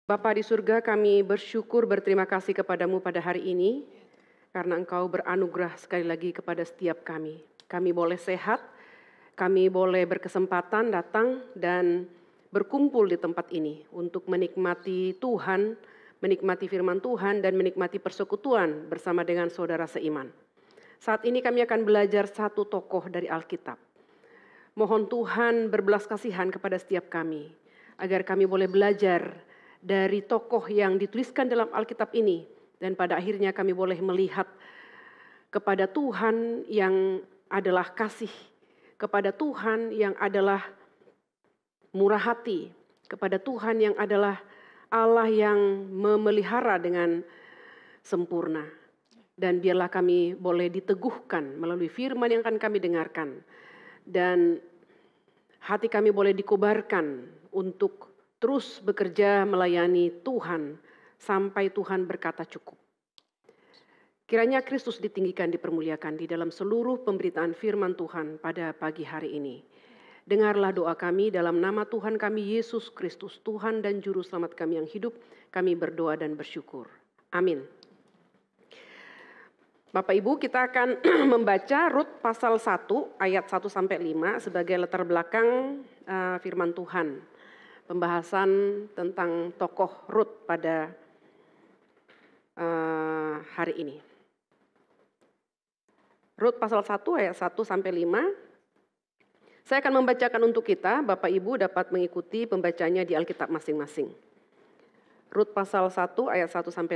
Bapa di surga, kami bersyukur berterima kasih kepadamu pada hari ini, karena Engkau beranugerah sekali lagi kepada setiap kami. Kami boleh sehat, kami boleh berkesempatan datang dan berkumpul di tempat ini untuk menikmati Tuhan, menikmati firman Tuhan dan menikmati persekutuan bersama dengan saudara seiman. Saat ini kami akan belajar satu tokoh dari Alkitab. Mohon Tuhan berbelas kasihan kepada setiap kami, agar kami boleh belajar dari tokoh yang dituliskan dalam Alkitab ini, dan pada akhirnya kami boleh melihat kepada Tuhan yang adalah kasih, kepada Tuhan yang adalah murah hati, kepada Tuhan yang adalah Allah yang memelihara dengan sempurna. Dan biarlah kami boleh diteguhkan melalui firman yang akan kami dengarkan, dan hati kami boleh dikobarkan untuk terus bekerja melayani Tuhan sampai Tuhan berkata cukup. Kiranya Kristus ditinggikan, dipermuliakan di dalam seluruh pemberitaan firman Tuhan pada pagi hari ini. Dengarlah doa kami dalam nama Tuhan kami Yesus Kristus, Tuhan dan Juru Selamat kami yang hidup. Kami berdoa dan bersyukur. Amin. Bapak Ibu, kita akan membaca Rut pasal 1 ayat 1-5 sebagai latar belakang firman Tuhan. Pembahasan tentang tokoh Rut pada hari ini. Rut pasal 1 ayat 1-5. Saya akan membacakan untuk kita, Bapak Ibu dapat mengikuti pembacanya di Alkitab masing-masing. Rut pasal 1 ayat 1-5,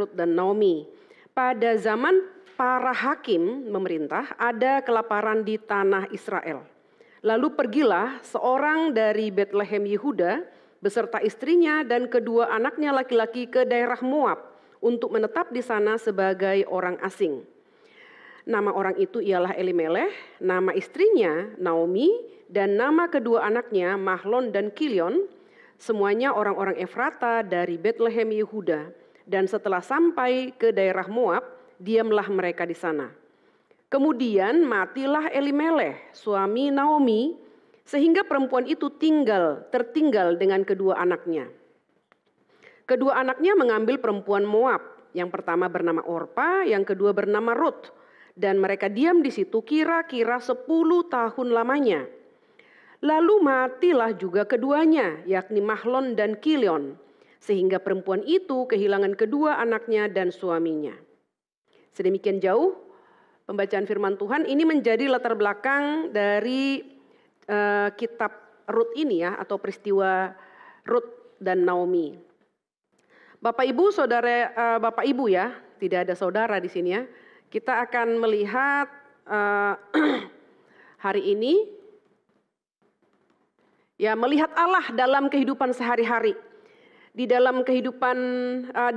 Rut dan Naomi. Pada zaman para hakim memerintah, ada kelaparan di tanah Israel. Lalu pergilah seorang dari Betlehem Yehuda beserta istrinya dan kedua anaknya laki-laki ke daerah Moab untuk menetap di sana sebagai orang asing. Nama orang itu ialah Elimeleh, nama istrinya Naomi, dan nama kedua anaknya Mahlon dan Kilion, semuanya orang-orang Efrata dari Betlehem Yehuda. Dan setelah sampai ke daerah Moab, diamlah mereka di sana. Kemudian matilah Elimeleh, suami Naomi, sehingga perempuan itu tertinggal dengan kedua anaknya. Kedua anaknya mengambil perempuan Moab, yang pertama bernama Orpa, yang kedua bernama Rut, dan mereka diam di situ kira-kira 10 tahun lamanya. Lalu matilah juga keduanya, yakni Mahlon dan Kilion, sehingga perempuan itu kehilangan kedua anaknya dan suaminya. Sedemikian jauh pembacaan firman Tuhan. Ini menjadi latar belakang dari kitab Rut ini ya, atau peristiwa Rut dan Naomi. Bapak Ibu, saudara, Bapak Ibu ya, tidak ada saudara di sini ya. Kita akan melihat hari ini ya, melihat Allah dalam kehidupan sehari-hari. Di dalam kehidupan,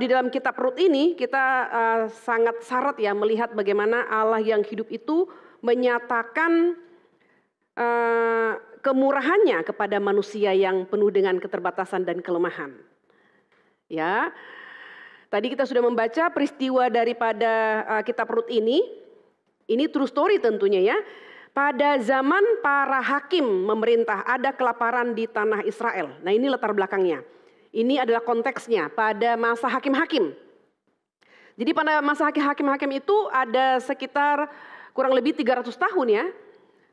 di dalam kitab Rut ini kita sangat syarat ya melihat bagaimana Allah yang hidup itu menyatakan kemurahannya kepada manusia yang penuh dengan keterbatasan dan kelemahan. Ya, tadi kita sudah membaca peristiwa daripada kitab Rut ini true story tentunya ya. Pada zaman para hakim memerintah, ada kelaparan di tanah Israel. Nah, ini latar belakangnya. Ini adalah konteksnya pada masa hakim-hakim. Jadi pada masa hakim-hakim itu ada sekitar kurang lebih 300 tahun ya.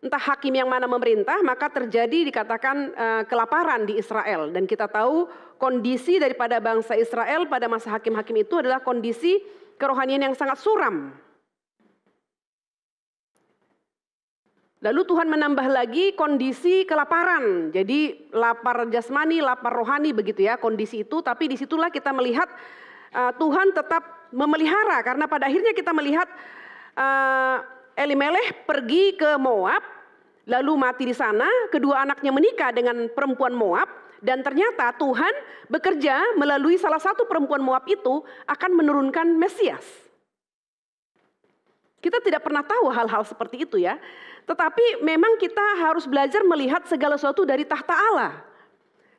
Entah hakim yang mana memerintah, maka terjadi dikatakan kelaparan di Israel. Dan kita tahu kondisi daripada bangsa Israel pada masa hakim-hakim itu adalah kondisi kerohanian yang sangat suram. Lalu Tuhan menambah lagi kondisi kelaparan. Jadi lapar jasmani, lapar rohani begitu ya kondisi itu. Tapi disitulah kita melihat Tuhan tetap memelihara. Karena pada akhirnya kita melihat Elimeleh pergi ke Moab. Lalu mati di sana. Kedua anaknya menikah dengan perempuan Moab. Dan ternyata Tuhan bekerja melalui salah satu perempuan Moab itu akan menurunkan Mesias. Kita tidak pernah tahu hal-hal seperti itu ya. Tetapi memang kita harus belajar melihat segala sesuatu dari tahta Allah.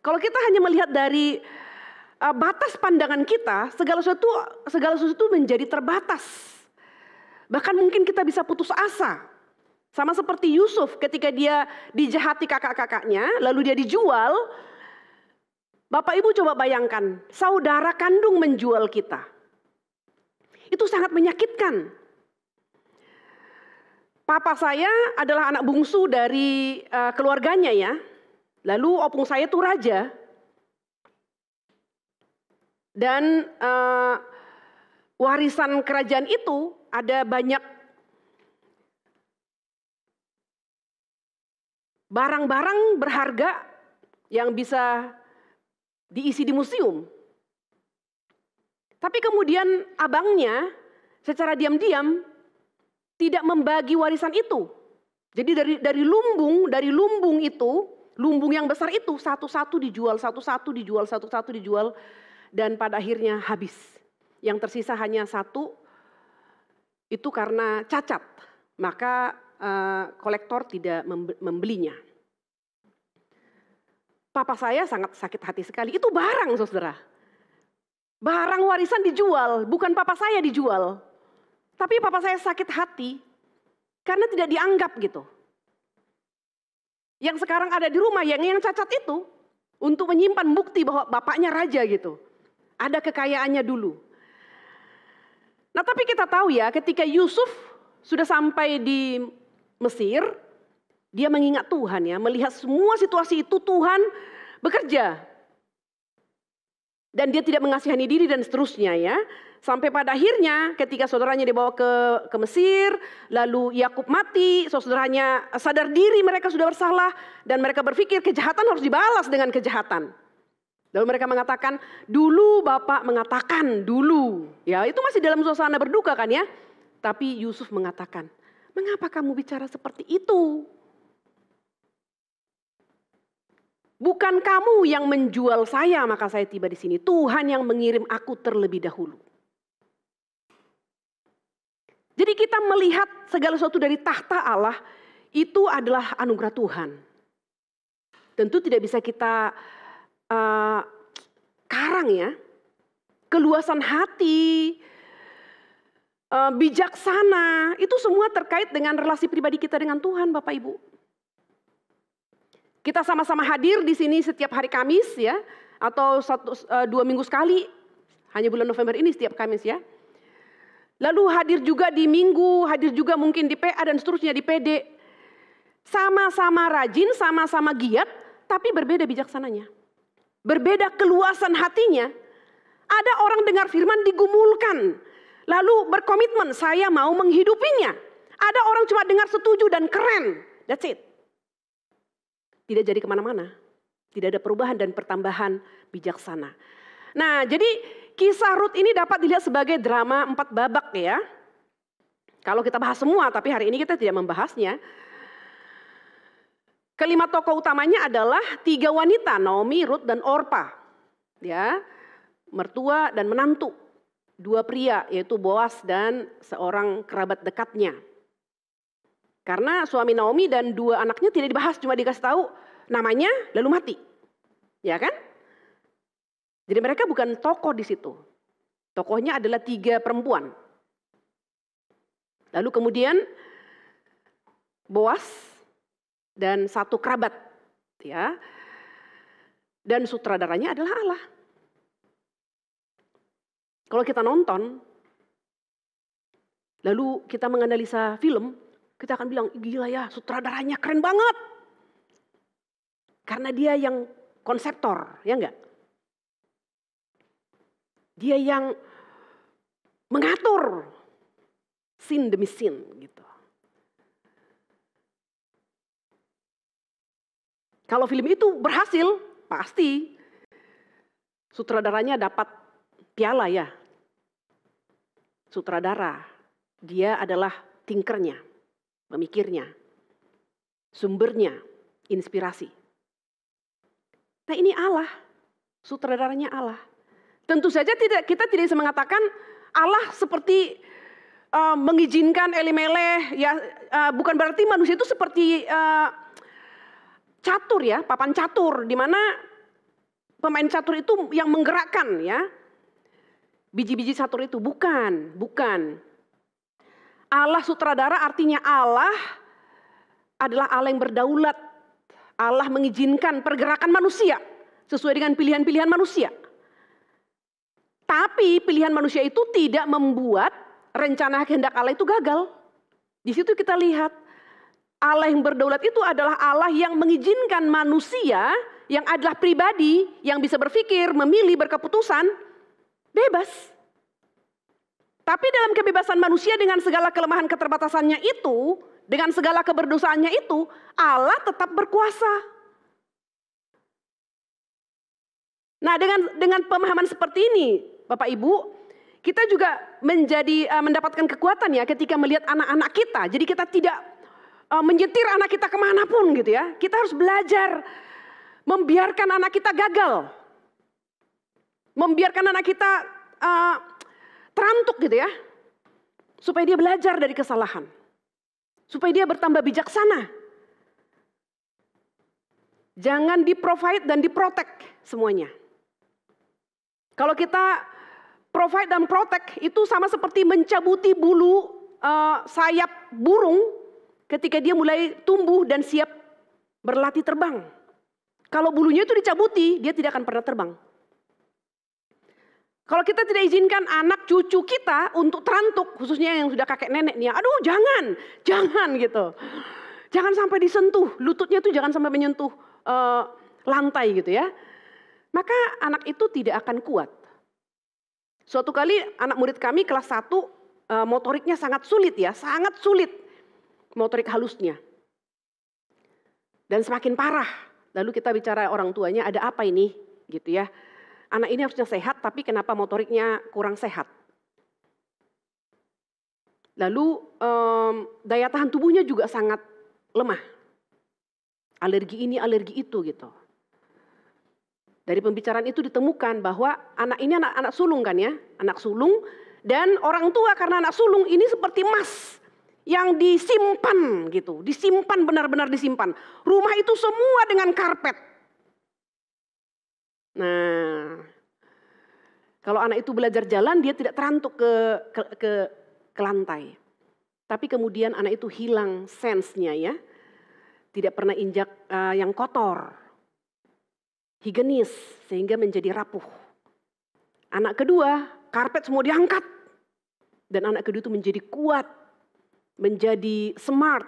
Kalau kita hanya melihat dari batas pandangan kita, segala sesuatu menjadi terbatas. Bahkan mungkin kita bisa putus asa. Sama seperti Yusuf ketika dia dijahati kakak-kakaknya, lalu dia dijual. Bapak Ibu coba bayangkan, saudara kandung menjual kita. Itu sangat menyakitkan. Papa saya adalah anak bungsu dari keluarganya ya. Lalu opung saya itu raja. Dan warisan kerajaan itu ada banyak barang-barang berharga yang bisa diisi di museum. Tapi kemudian abangnya secara diam-diam tidak membagi warisan itu. Jadi dari lumbung itu, lumbung yang besar itu satu-satu dijual, satu-satu dijual dan pada akhirnya habis. Yang tersisa hanya satu, itu karena cacat. Maka kolektor tidak membelinya. Papa saya sangat sakit hati sekali. Itu barang, saudara. Barang warisan dijual, bukan papa saya dijual. Tapi papa saya sakit hati karena tidak dianggap gitu. Yang sekarang ada di rumah yang cacat itu untuk menyimpan bukti bahwa bapaknya raja gitu. Ada kekayaannya dulu. Nah, tapi kita tahu ya, ketika Yusuf sudah sampai di Mesir, dia mengingat Tuhan ya, melihat semua situasi itu Tuhan bekerja. Dan dia tidak mengasihani diri dan seterusnya ya. Sampai pada akhirnya ketika saudaranya dibawa ke Mesir, lalu Yakub mati, saudaranya sadar diri mereka sudah bersalah dan mereka berpikir kejahatan harus dibalas dengan kejahatan. Lalu mereka mengatakan, dulu Bapak mengatakan dulu. Ya, itu masih dalam suasana berduka kan ya. Tapi Yusuf mengatakan, mengapa kamu bicara seperti itu? Bukan kamu yang menjual saya, maka saya tiba di sini. Tuhan yang mengirim aku terlebih dahulu. Jadi kita melihat segala sesuatu dari tahta Allah, itu adalah anugerah Tuhan. Tentu tidak bisa kita karang ya. Keluasan hati, bijaksana, itu semua terkait dengan relasi pribadi kita dengan Tuhan, Bapak Ibu. Kita sama-sama hadir di sini setiap hari Kamis ya, atau 2 minggu sekali, hanya bulan November ini setiap Kamis ya. Lalu hadir juga di Minggu, hadir juga mungkin di PA dan seterusnya di PD. Sama-sama rajin, sama-sama giat, tapi berbeda bijaksananya. Berbeda keluasan hatinya. Ada orang dengar firman digumulkan, lalu berkomitmen saya mau menghidupinya. Ada orang cuma dengar setuju dan keren, that's it. Tidak jadi kemana-mana. Tidak ada perubahan dan pertambahan bijaksana. Nah, jadi kisah Rut ini dapat dilihat sebagai drama 4 babak ya. Kalau kita bahas semua, tapi hari ini kita tidak membahasnya. Kelima tokoh utamanya adalah 3 wanita, Naomi, Rut, dan Orpa. Ya, mertua dan menantu. 2 pria, yaitu Boas dan seorang kerabat dekatnya. Karena suami Naomi dan 2 anaknya tidak dibahas, cuma dikasih tahu namanya lalu mati. Ya kan? Jadi mereka bukan tokoh di situ. Tokohnya adalah 3 perempuan. Lalu kemudian Boas dan 1 kerabat, ya. Dan sutradaranya adalah Allah. Kalau kita nonton, lalu kita menganalisa film, kita akan bilang, gila ya, sutradaranya keren banget. Karena dia yang konseptor, ya enggak? Dia yang mengatur scene demi scene gitu. Kalau film itu berhasil, pasti sutradaranya dapat piala ya. Sutradara, dia adalah thinkernya, pemikirnya, sumbernya, inspirasi. Nah ini Allah, sutradaranya Allah. Tentu saja kita tidak bisa mengatakan Allah seperti mengizinkan Elimeleh, ya bukan berarti manusia itu seperti catur ya, papan catur, di mana pemain catur itu yang menggerakkan ya, biji-biji catur itu, bukan. Allah sutradara artinya Allah adalah Allah yang berdaulat, Allah mengizinkan pergerakan manusia, sesuai dengan pilihan-pilihan manusia. Tapi pilihan manusia itu tidak membuat rencana kehendak Allah itu gagal. Di situ kita lihat Allah yang berdaulat itu adalah Allah yang mengizinkan manusia yang adalah pribadi yang bisa berpikir, memilih, berkeputusan bebas. Tapi dalam kebebasan manusia dengan segala kelemahan keterbatasannya itu, dengan segala keberdosaannya itu, Allah tetap berkuasa. Nah, dengan pemahaman seperti ini, Bapak Ibu, kita juga mendapatkan kekuatan ya ketika melihat anak-anak kita. Jadi kita tidak menyetir anak kita kemanapun gitu ya. Kita harus belajar membiarkan anak kita gagal. Membiarkan anak kita terantuk gitu ya. Supaya dia belajar dari kesalahan. Supaya dia bertambah bijaksana. Jangan di-provide dan di-protect semuanya. Kalau kita provide dan protect itu sama seperti mencabuti bulu sayap burung ketika dia mulai tumbuh dan siap berlatih terbang. Kalau bulunya itu dicabuti, dia tidak akan pernah terbang. Kalau kita tidak izinkan anak cucu kita untuk terantuk, khususnya yang sudah kakek nenek nih, aduh jangan gitu. Jangan sampai disentuh, lututnya itu jangan sampai menyentuh lantai gitu ya. Maka anak itu tidak akan kuat. Suatu kali anak murid kami kelas 1 motoriknya sangat sulit ya, sangat sulit motorik halusnya. Dan semakin parah. Lalu kita bicara orang tuanya, ada apa ini? Gitu ya. Anak ini harusnya sehat, tapi kenapa motoriknya kurang sehat? Lalu daya tahan tubuhnya juga sangat lemah. Alergi ini, alergi itu gitu. Dari pembicaraan itu ditemukan bahwa anak ini anak sulung kan ya, anak sulung dan orang tua karena anak sulung ini seperti emas yang disimpan gitu, disimpan benar-benar disimpan. Rumah itu semua dengan karpet. Nah, kalau anak itu belajar jalan dia tidak terantuk ke lantai. Tapi kemudian anak itu hilang sense-nya ya, tidak pernah injak yang kotor. Higienis sehingga menjadi rapuh. Anak kedua, karpet semua diangkat. Dan anak kedua itu menjadi kuat, menjadi smart.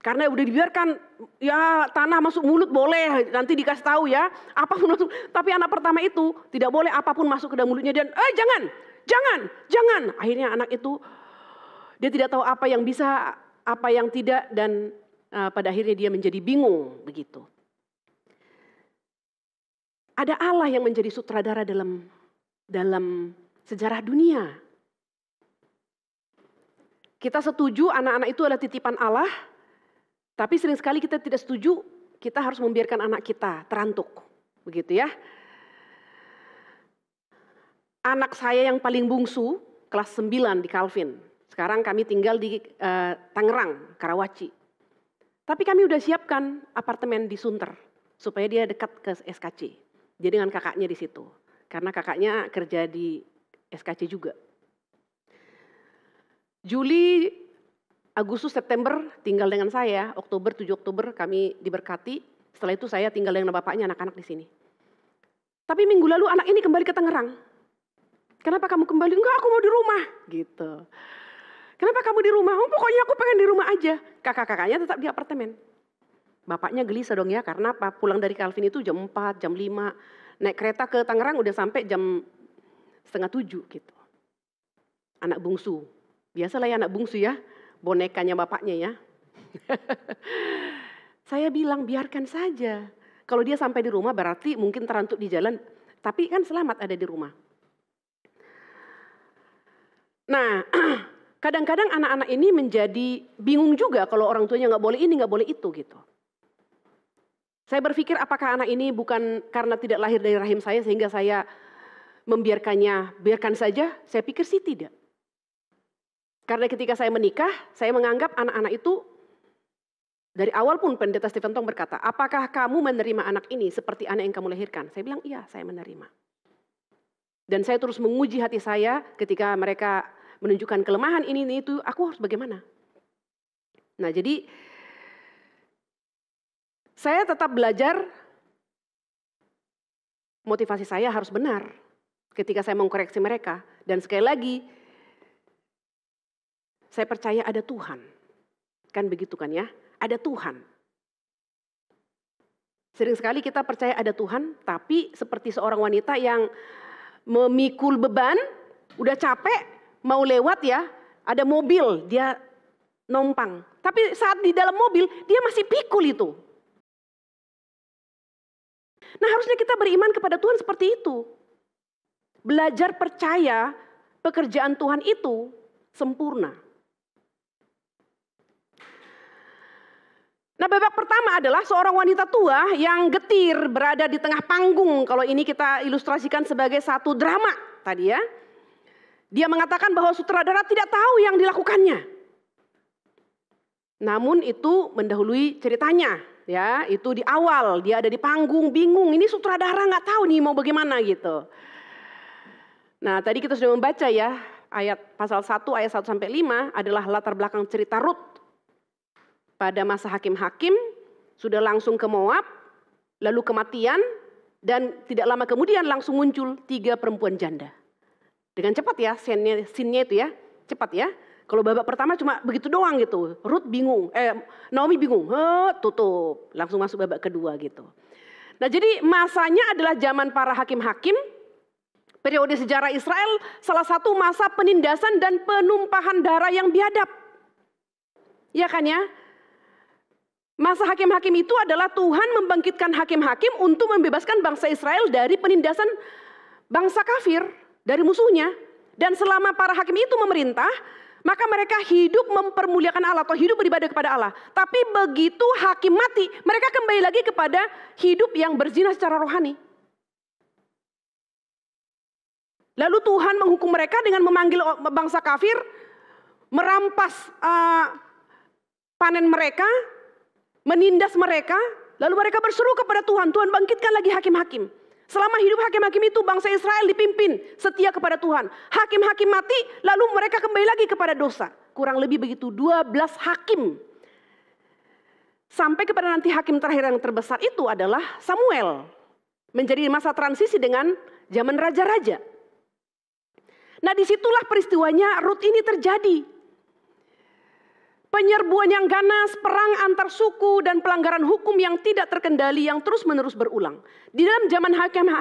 Karena udah dibiarkan, ya tanah masuk mulut boleh, nanti dikasih tahu ya, apapun masuk. Tapi anak pertama itu tidak boleh apapun masuk ke dalam mulutnya dan jangan. Akhirnya anak itu dia tidak tahu apa yang bisa, apa yang tidak dan pada akhirnya dia menjadi bingung begitu. Ada Allah yang menjadi sutradara dalam sejarah dunia. Kita setuju anak-anak itu adalah titipan Allah, tapi sering sekali kita tidak setuju, kita harus membiarkan anak kita terantuk. Begitu ya. Anak saya yang paling bungsu, kelas 9 di Calvin. Sekarang kami tinggal di Tangerang, Karawaci. Tapi kami udah siapkan apartemen di Sunter, supaya dia dekat ke SKC. Dia dengan kakaknya di situ, karena kakaknya kerja di SKC juga. Juli, Agustus, September tinggal dengan saya, 7 Oktober kami diberkati. Setelah itu saya tinggal dengan bapaknya, anak-anak di sini. Tapi minggu lalu anak ini kembali ke Tangerang. Kenapa kamu kembali? Enggak, aku mau di rumah. Gitu. Kenapa kamu di rumah? Oh, pokoknya aku pengen di rumah aja. Kakak-kakaknya tetap di apartemen. Bapaknya gelisah dong ya, karena pulang dari Calvin itu jam 4, jam 5. Naik kereta ke Tangerang udah sampai jam 6:30 gitu. Anak bungsu. Biasalah ya anak bungsu ya, bonekanya bapaknya ya. Saya bilang biarkan saja. Kalau dia sampai di rumah berarti mungkin terantuk di jalan, tapi kan selamat ada di rumah. Nah, kadang-kadang anak-anak ini menjadi bingung juga kalau orang tuanya nggak boleh ini, nggak boleh itu gitu. Saya berpikir apakah anak ini bukan karena tidak lahir dari rahim saya sehingga saya membiarkannya, biarkan saja? Saya pikir sih tidak. Karena ketika saya menikah, saya menganggap anak-anak itu, dari awal pun Pendeta Stephen Tong berkata, apakah kamu menerima anak ini seperti anak yang kamu lahirkan? Saya bilang, iya saya menerima. Dan saya terus menguji hati saya ketika mereka menunjukkan kelemahan ini itu, aku harus bagaimana? Nah jadi, saya tetap belajar motivasi saya harus benar ketika saya mengkoreksi mereka. Dan sekali lagi, saya percaya ada Tuhan. Kan begitu kan ya? Ada Tuhan. Sering sekali kita percaya ada Tuhan, tapi seperti seorang wanita yang memikul beban, udah capek, mau lewat ya, ada mobil, dia numpang. Tapi saat di dalam mobil, dia masih pikul itu. Nah, harusnya kita beriman kepada Tuhan seperti itu. Belajar percaya pekerjaan Tuhan itu sempurna. Nah, babak pertama adalah seorang wanita tua yang getir berada di tengah panggung. Kalau ini kita ilustrasikan sebagai satu drama tadi ya. Dia mengatakan bahwa sutradara tidak tahu yang dilakukannya. Namun itu mendahului ceritanya ya. Itu di awal dia ada di panggung bingung. Ini sutradara nggak tahu nih mau bagaimana gitu. Nah, tadi kita sudah membaca ya. Ayat pasal 1 ayat 1 sampai 5 adalah latar belakang cerita Rut. Pada masa hakim-hakim, sudah langsung ke Moab, lalu kematian, dan tidak lama kemudian langsung muncul 3 perempuan janda. Dengan cepat ya, scene-nya itu ya, cepat ya. Kalau babak pertama cuma begitu doang gitu, Rut bingung, Naomi bingung, tutup, langsung masuk babak kedua gitu. Nah jadi masanya adalah zaman para hakim-hakim, periode sejarah Israel, salah satu masa penindasan dan penumpahan darah yang biadab. Ya kan ya? Masa hakim-hakim itu adalah Tuhan membangkitkan hakim-hakim untuk membebaskan bangsa Israel dari penindasan bangsa kafir, dari musuhnya. Dan selama para hakim itu memerintah, maka mereka hidup mempermuliakan Allah atau hidup beribadah kepada Allah. Tapi begitu hakim mati, mereka kembali lagi kepada hidup yang berzina secara rohani. Lalu Tuhan menghukum mereka dengan memanggil bangsa kafir, merampas panen mereka, menindas mereka, lalu mereka berseru kepada Tuhan, Tuhan bangkitkan lagi hakim-hakim. Selama hidup hakim-hakim itu bangsa Israel dipimpin setia kepada Tuhan. Hakim-hakim mati, lalu mereka kembali lagi kepada dosa. Kurang lebih begitu, 12 hakim. Sampai kepada nanti hakim terakhir yang terbesar itu adalah Samuel. Menjadi masa transisi dengan zaman raja-raja. Nah disitulah peristiwanya Rut ini terjadi. Penyerbuan yang ganas, perang antar suku, dan pelanggaran hukum yang tidak terkendali yang terus-menerus berulang. Di dalam zaman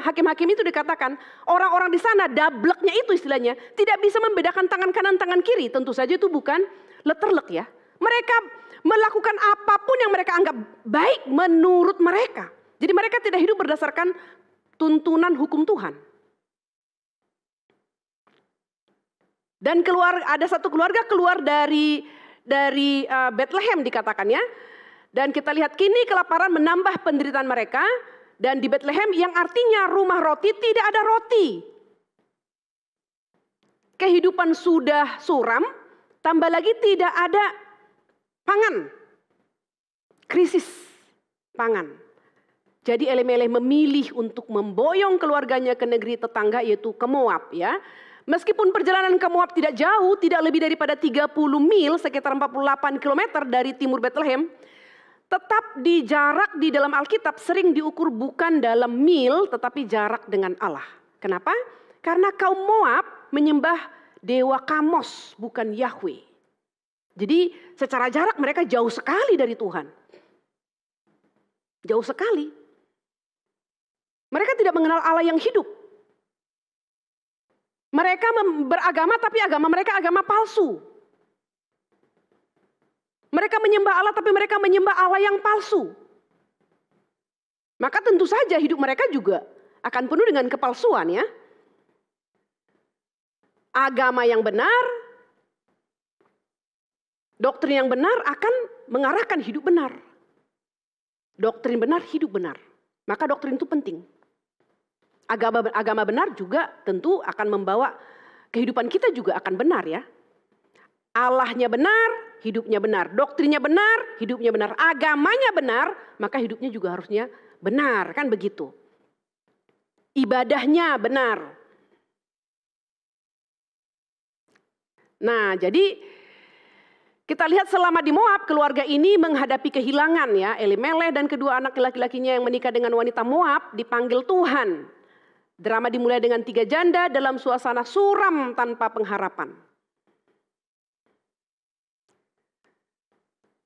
hakim-hakim itu dikatakan, orang-orang di sana, dableknya itu istilahnya, tidak bisa membedakan tangan kanan, tangan kiri. Tentu saja itu bukan letterlek ya. Mereka melakukan apapun yang mereka anggap baik menurut mereka. Jadi mereka tidak hidup berdasarkan tuntunan hukum Tuhan. Dan ada satu keluarga keluar dari Bethlehem dikatakan ya. Dan kita lihat kini kelaparan menambah penderitaan mereka. Dan di Bethlehem yang artinya rumah roti tidak ada roti. Kehidupan sudah suram, tambah lagi tidak ada pangan. Krisis pangan. Jadi Elimelech memilih untuk memboyong keluarganya ke negeri tetangga yaitu ke Moab ya. Meskipun perjalanan ke Moab tidak jauh, tidak lebih daripada 30 mil, sekitar 48 km dari timur Bethlehem, tetap di jarak di dalam Alkitab sering diukur bukan dalam mil, tetapi jarak dengan Allah. Kenapa? Karena kaum Moab menyembah dewa Kamos, bukan Yahweh. Jadi secara jarak mereka jauh sekali dari Tuhan. Jauh sekali. Mereka tidak mengenal Allah yang hidup. Mereka beragama tapi agama mereka agama palsu. Mereka menyembah Allah tapi mereka menyembah Allah yang palsu. Maka tentu saja hidup mereka juga akan penuh dengan kepalsuan ya. Agama yang benar, doktrin yang benar akan mengarahkan hidup benar. Doktrin benar, hidup benar. Maka doktrin itu penting. Agama benar juga tentu akan membawa kehidupan kita juga akan benar ya. Allahnya benar, hidupnya benar. Doktrinnya benar, hidupnya benar. Agamanya benar, maka hidupnya juga harusnya benar. Kan begitu. Ibadahnya benar. Nah jadi kita lihat selama di Moab keluarga ini menghadapi kehilangan ya. Elimelech dan kedua anak laki-lakinya yang menikah dengan wanita Moab dipanggil Tuhan. Drama dimulai dengan 3 janda dalam suasana suram tanpa pengharapan.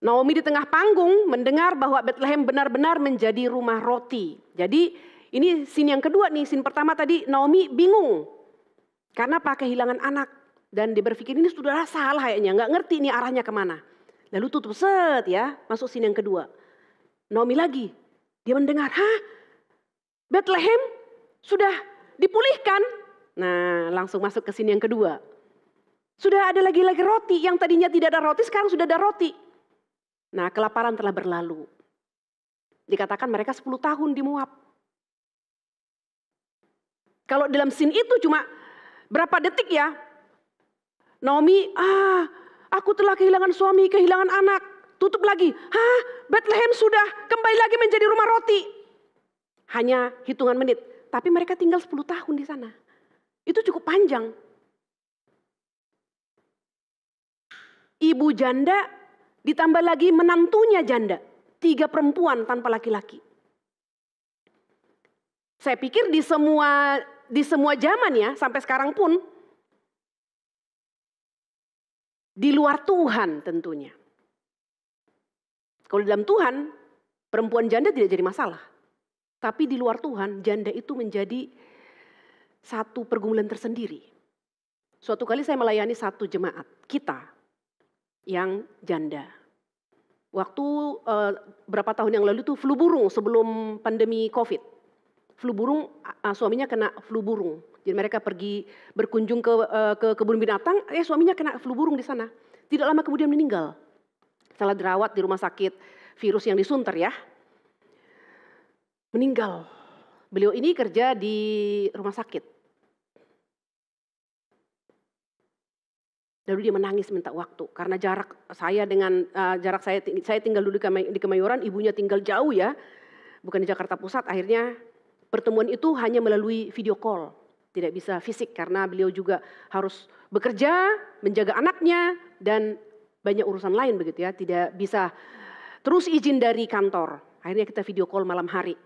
Naomi di tengah panggung mendengar bahwa Bethlehem benar-benar menjadi rumah roti. Jadi ini scene yang kedua nih. Scene pertama tadi Naomi bingung karena kehilangan anak. Dan dia berpikir ini sudah salah kayaknya, nggak ngerti ini arahnya kemana. Lalu tutup set ya, masuk scene yang kedua. Naomi lagi, dia mendengar, Bethlehem sudah dipulihkan. Nah langsung masuk ke scene yang kedua. Sudah ada lagi roti, yang tadinya tidak ada roti sekarang sudah ada roti. Nah kelaparan telah berlalu. Dikatakan mereka 10 tahun di Moab. Kalau dalam scene itu cuma berapa detik ya. Naomi, aku telah kehilangan suami, kehilangan anak. Tutup lagi, Bethlehem sudah kembali lagi menjadi rumah roti. Hanya hitungan menit, tapi mereka tinggal 10 tahun di sana. Itu cukup panjang. Ibu janda ditambah lagi menantunya janda. 3 perempuan tanpa laki-laki. Saya pikir di semua zaman ya, sampai sekarang pun, di luar Tuhan tentunya. Kalau dalam Tuhan, perempuan janda tidak jadi masalah. Tapi di luar Tuhan, janda itu menjadi satu pergumulan tersendiri. Suatu kali saya melayani satu jemaat, kita yang janda. Waktu berapa tahun yang lalu itu flu burung sebelum pandemi COVID. Flu burung, suaminya kena flu burung. Jadi mereka pergi berkunjung ke kebun binatang, suaminya kena flu burung di sana. Tidak lama kemudian meninggal. Setelah dirawat di rumah sakit virus yang disunter ya. Meninggal. Beliau ini kerja di rumah sakit. Lalu dia menangis minta waktu. Karena jarak saya tinggal dulu di Kemayoran, ibunya tinggal jauh ya. Bukan di Jakarta Pusat, akhirnya pertemuan itu hanya melalui video call. Tidak bisa fisik karena beliau juga harus bekerja, menjaga anaknya, dan banyak urusan lain begitu ya. Tidak bisa terus izin dari kantor. Akhirnya kita video call malam hari.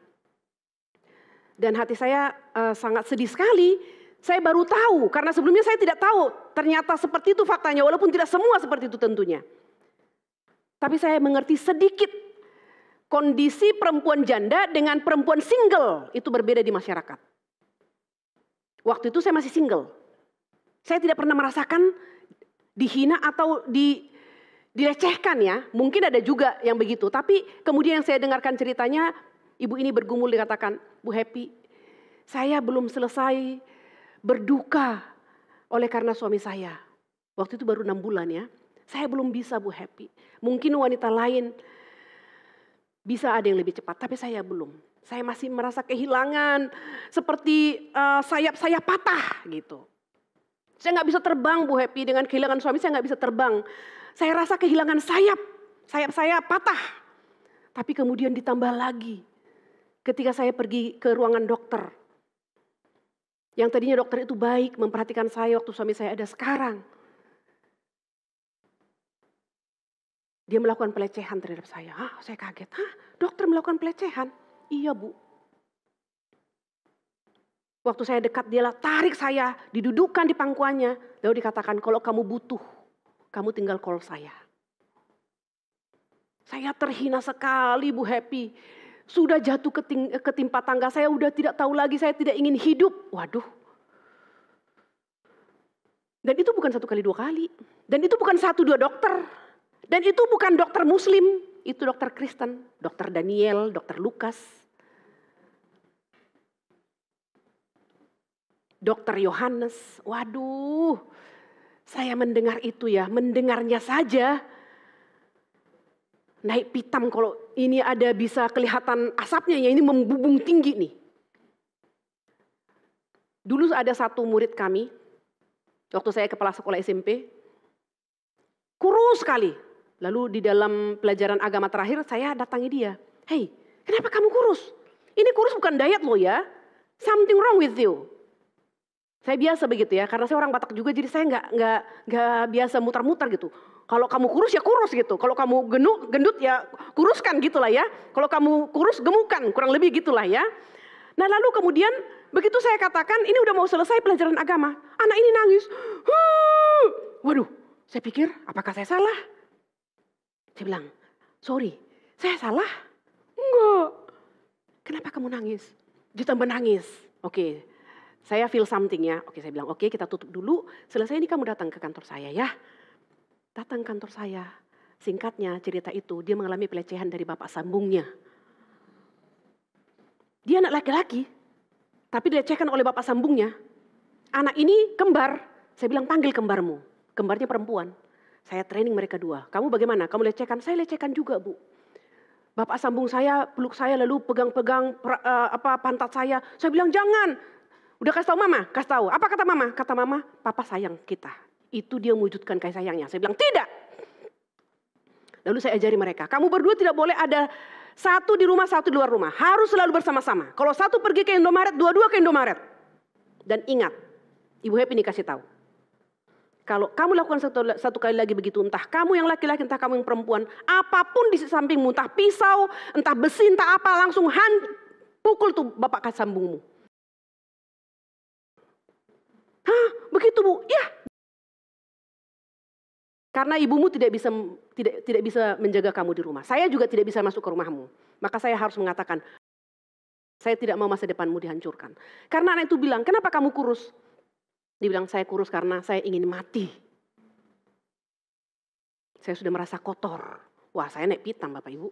Dan hati saya sangat sedih sekali. Saya baru tahu, karena sebelumnya saya tidak tahu. Ternyata seperti itu faktanya, walaupun tidak semua seperti itu tentunya. Tapi saya mengerti sedikit kondisi perempuan janda dengan perempuan single itu berbeda di masyarakat. Waktu itu saya masih single. Saya tidak pernah merasakan dihina atau dilecehkan ya. Mungkin ada juga yang begitu. Tapi kemudian yang saya dengarkan ceritanya, ibu ini bergumul dikatakan, Bu Happy, saya belum selesai berduka oleh karena suami saya. Waktu itu baru 6 bulan ya. Saya belum bisa Bu Happy. Mungkin wanita lain bisa ada yang lebih cepat, tapi saya belum. Saya masih merasa kehilangan seperti sayap saya patah gitu. Saya nggak bisa terbang Bu Happy, dengan kehilangan suami saya nggak bisa terbang. Saya rasa kehilangan sayap saya patah. Tapi kemudian ditambah lagi ketika saya pergi ke ruangan dokter. Yang tadinya dokter itu baik memperhatikan saya waktu suami saya ada, sekarang dia melakukan pelecehan terhadap saya. Saya kaget. Dokter melakukan pelecehan? Iya Bu. Waktu saya dekat dia tarik saya, didudukkan di pangkuannya. Lalu dikatakan kalau kamu butuh, kamu tinggal call saya. Saya terhina sekali Bu Happy. Sudah jatuh ketimpa tangga, saya udah tidak tahu lagi, saya tidak ingin hidup. Waduh. Dan itu bukan 1 kali 2 kali. Dan itu bukan 1 2 dokter. Dan itu bukan dokter muslim, itu dokter Kristen. Dokter Daniel, dokter Lukas. Dokter Yohanes, waduh. Saya mendengar itu ya, mendengarnya saja. Naik pitam kalau ini ada bisa kelihatan asapnya ya, ini membubung tinggi nih. Dulu ada satu murid kami, waktu saya kepala sekolah SMP, kurus sekali. Lalu di dalam pelajaran agama terakhir saya datangi dia. Hey, kenapa kamu kurus? Ini kurus bukan diet loh ya. Something wrong with you. Saya biasa begitu ya, karena saya orang Batak juga, jadi saya nggak biasa muter-muter gitu. Kalau kamu kurus ya kurus gitu. Kalau kamu gendut ya kuruskan gitulah ya. Kalau kamu kurus gemukan, kurang lebih gitulah ya. Nah lalu kemudian begitu saya katakan ini udah mau selesai pelajaran agama, anak ini nangis. Waduh, saya pikir apakah saya salah? Saya bilang, sorry, saya salah? Enggak. Kenapa kamu nangis? Dia tambah nangis. Oke, saya feel something ya. Oke, saya bilang, oke kita tutup dulu. Selesai ini kamu datang ke kantor saya ya. Datang kantor saya. Singkatnya cerita itu, dia mengalami pelecehan dari bapak sambungnya. Dia anak laki-laki, tapi dilecehkan oleh bapak sambungnya. Anak ini kembar. Saya bilang panggil kembarmu. Kembarnya perempuan. Saya training mereka dua. Kamu bagaimana? Kamu lecehkan? Saya lecehkan juga, Bu. Bapak sambung saya, peluk saya lalu pegang-pegang pantat saya. Saya bilang jangan. Udah kasih tahu Mama? Kasih tahu. Apa kata Mama? Kata Mama, Papa sayang kita. Itu dia mewujudkan kasih sayangnya. Saya bilang tidak. Lalu saya ajari mereka. Kamu berdua tidak boleh ada satu di rumah, satu di luar rumah. Harus selalu bersama-sama. Kalau satu pergi ke Indomaret, dua-dua ke Indomaret. Dan ingat, Ibu Happy ini kasih tahu. Kalau kamu lakukan satu kali lagi begitu, entah kamu yang laki-laki, entah kamu yang perempuan, apapun di sampingmu, entah pisau, entah besi, entah apa, langsung pukul tuh bapak sambungmu. Hah, begitu Bu? Ya. Karena ibumu tidak bisa menjaga kamu di rumah. Saya juga tidak bisa masuk ke rumahmu. Maka saya harus mengatakan, saya tidak mau masa depanmu dihancurkan. Karena anak itu bilang, kenapa kamu kurus? Dia bilang, saya kurus karena saya ingin mati. Saya sudah merasa kotor. Wah, saya naik pitam Bapak Ibu.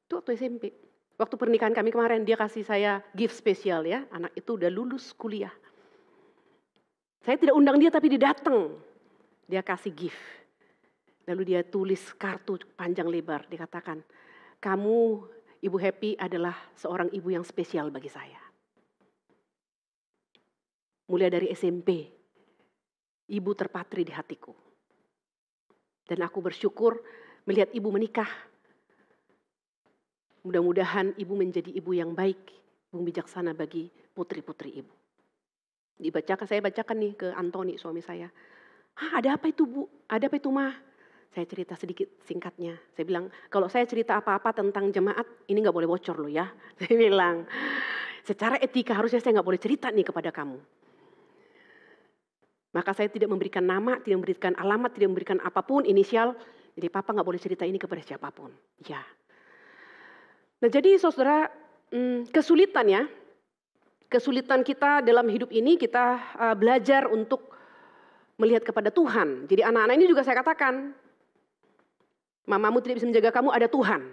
Itu waktu SMP. Waktu pernikahan kami kemarin, dia kasih saya gift spesial ya. Anak itu udah lulus kuliah. Saya tidak undang dia tapi dia datang. Dia kasih gift. Lalu dia tulis kartu panjang lebar. Dia katakan, kamu Ibu Happy adalah seorang ibu yang spesial bagi saya. Mulai dari SMP, ibu terpatri di hatiku. Dan aku bersyukur melihat ibu menikah. Mudah-mudahan ibu menjadi ibu yang baik, ibu bijaksana bagi putri-putri ibu. Saya bacakan nih ke Antoni suami saya. Ada apa itu Bu? Ada apa itu Ma? Saya cerita sedikit singkatnya. Saya bilang, kalau saya cerita apa-apa tentang jemaat, ini gak boleh bocor loh ya. Saya bilang, secara etika harusnya saya gak boleh cerita nih kepada kamu. Maka saya tidak memberikan nama, tidak memberikan alamat, tidak memberikan apapun, inisial. Jadi Papa gak boleh cerita ini kepada siapapun. Ya. Nah jadi saudara, kesulitan ya. Kesulitan kita dalam hidup ini kita belajar untuk melihat kepada Tuhan. Jadi anak-anak ini juga saya katakan, mamamu tidak bisa menjaga kamu, ada Tuhan.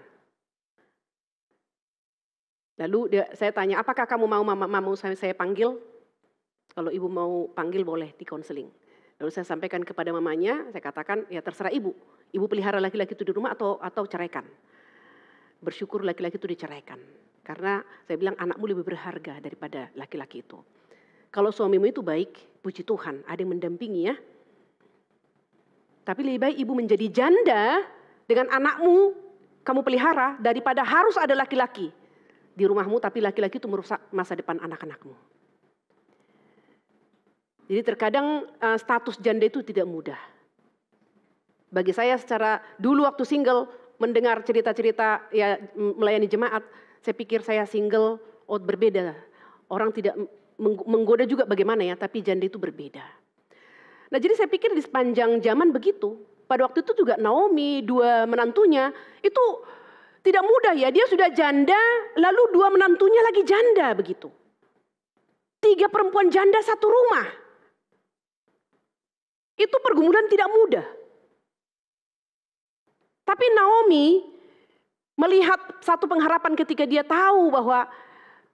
Lalu saya tanya, apakah kamu mau mamamu saya panggil? Kalau ibu mau panggil boleh di konseling. Lalu saya sampaikan kepada mamanya, saya katakan ya terserah ibu. Ibu pelihara laki-laki itu di rumah atau ceraikan. Bersyukur laki-laki itu diceraikan. Karena saya bilang anakmu lebih berharga daripada laki-laki itu. Kalau suamimu itu baik, puji Tuhan, ada yang mendampingi ya. Tapi lebih baik ibu menjadi janda dengan anakmu, kamu pelihara, daripada harus ada laki-laki di rumahmu, tapi laki-laki itu merusak masa depan anak-anakmu. Jadi terkadang status janda itu tidak mudah. Bagi saya secara dulu waktu single, mendengar cerita-cerita ya melayani jemaat, saya pikir saya single, berbeda. Orang tidak menggoda juga bagaimana ya, tapi janda itu berbeda. Nah jadi saya pikir di sepanjang zaman begitu. Pada waktu itu juga Naomi, dua menantunya, itu tidak mudah ya. Dia sudah janda, lalu dua menantunya lagi janda begitu. 3 perempuan janda satu rumah. Itu pergumulan tidak mudah. Tapi Naomi melihat satu pengharapan ketika dia tahu bahwa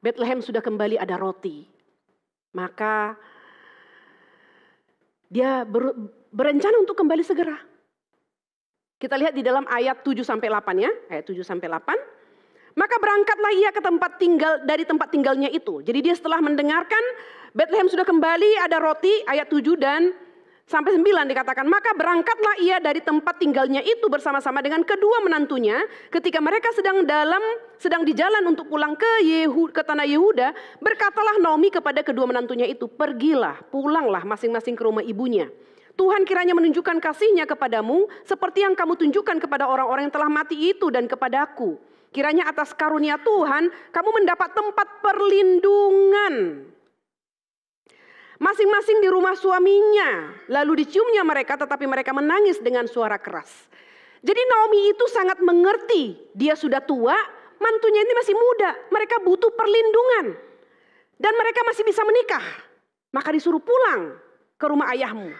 Bethlehem sudah kembali ada roti. Maka dia berencana untuk kembali segera. Kita lihat di dalam ayat 7-8 ya, ayat 7-8. Maka berangkatlah ia ke dari tempat tinggalnya itu. Jadi dia setelah mendengarkan Bethlehem sudah kembali ada roti, ayat 7 dan sampai 9 dikatakan, maka berangkatlah ia dari tempat tinggalnya itu bersama-sama dengan kedua menantunya. Ketika mereka sedang di jalan untuk pulang ke tanah Yehuda, berkatalah Naomi kepada kedua menantunya itu, pergilah, pulanglah masing-masing ke rumah ibunya. Tuhan kiranya menunjukkan kasih-Nya kepadamu seperti yang kamu tunjukkan kepada orang-orang yang telah mati itu dan kepadaku. Kiranya atas karunia Tuhan kamu mendapat tempat perlindungan. Masing-masing di rumah suaminya. Lalu diciumnya mereka, tetapi mereka menangis dengan suara keras. Jadi Naomi itu sangat mengerti. Dia sudah tua, mantunya ini masih muda. Mereka butuh perlindungan. Dan mereka masih bisa menikah. Maka disuruh pulang ke rumah ayahmu.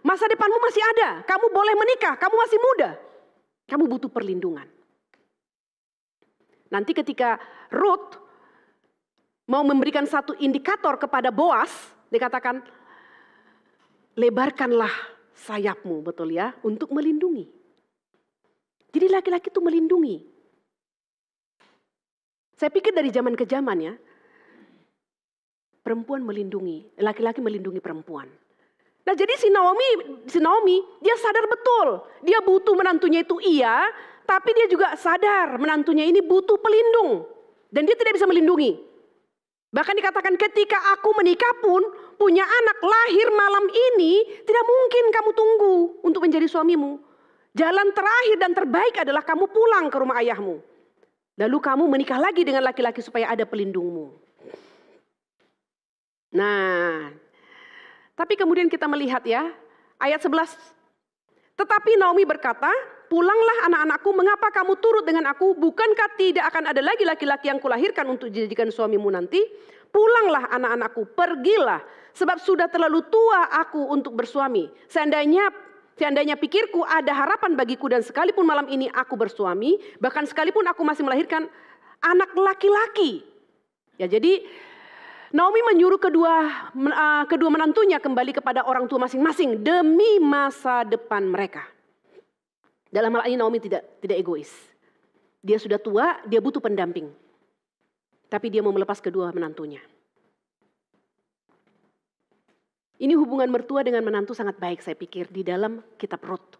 Masa depanmu masih ada. Kamu boleh menikah, kamu masih muda. Kamu butuh perlindungan. Nanti ketika Ruth mau memberikan satu indikator kepada Boas, dikatakan, lebarkanlah sayapmu, betul ya, untuk melindungi. Jadi laki-laki itu melindungi. Saya pikir dari zaman ke zaman ya, perempuan melindungi, laki-laki melindungi perempuan. Nah jadi si Naomi, dia sadar betul, dia butuh menantunya itu iya, tapi dia juga sadar menantunya ini butuh pelindung. Dan dia tidak bisa melindungi. Bahkan dikatakan ketika aku menikah pun punya anak lahir malam ini, tidak mungkin kamu tunggu untuk menjadi suamimu. Jalan terakhir dan terbaik adalah kamu pulang ke rumah ayahmu. Lalu kamu menikah lagi dengan laki-laki supaya ada pelindungmu. Nah, tapi kemudian kita melihat ya, ayat 11. Tetapi Naomi berkata, pulanglah anak-anakku, mengapa kamu turut dengan aku? Bukankah tidak akan ada lagi laki-laki yang kulahirkan untuk dijadikan suamimu nanti? Pulanglah anak-anakku, pergilah. Sebab sudah terlalu tua aku untuk bersuami. Seandainya pikirku ada harapan bagiku dan sekalipun malam ini aku bersuami, bahkan sekalipun aku masih melahirkan anak laki-laki. Ya jadi Naomi menyuruh kedua menantunya kembali kepada orang tua masing-masing demi masa depan mereka. Dalam hal ini Naomi tidak egois. Dia sudah tua, dia butuh pendamping. Tapi dia mau melepas kedua menantunya. Ini hubungan mertua dengan menantu sangat baik saya pikir di dalam kitab Rut.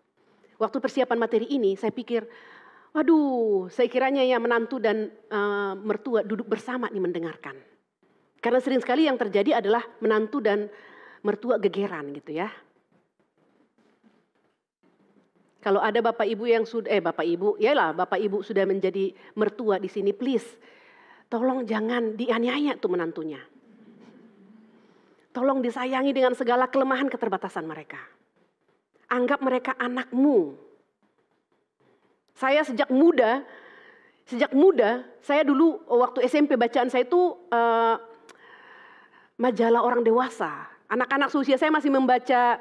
Waktu persiapan materi ini saya pikir, waduh saya kiranya ya menantu dan mertua duduk bersama nih mendengarkan. Karena sering sekali yang terjadi adalah menantu dan mertua gegeran gitu ya. Kalau ada bapak ibu yang sudah, bapak ibu sudah menjadi mertua di sini, please, tolong jangan dianiaya tuh menantunya. Tolong disayangi dengan segala kelemahan keterbatasan mereka. Anggap mereka anakmu. Saya sejak muda, saya dulu waktu SMP bacaan saya itu majalah orang dewasa. Anak-anak seusia saya masih membaca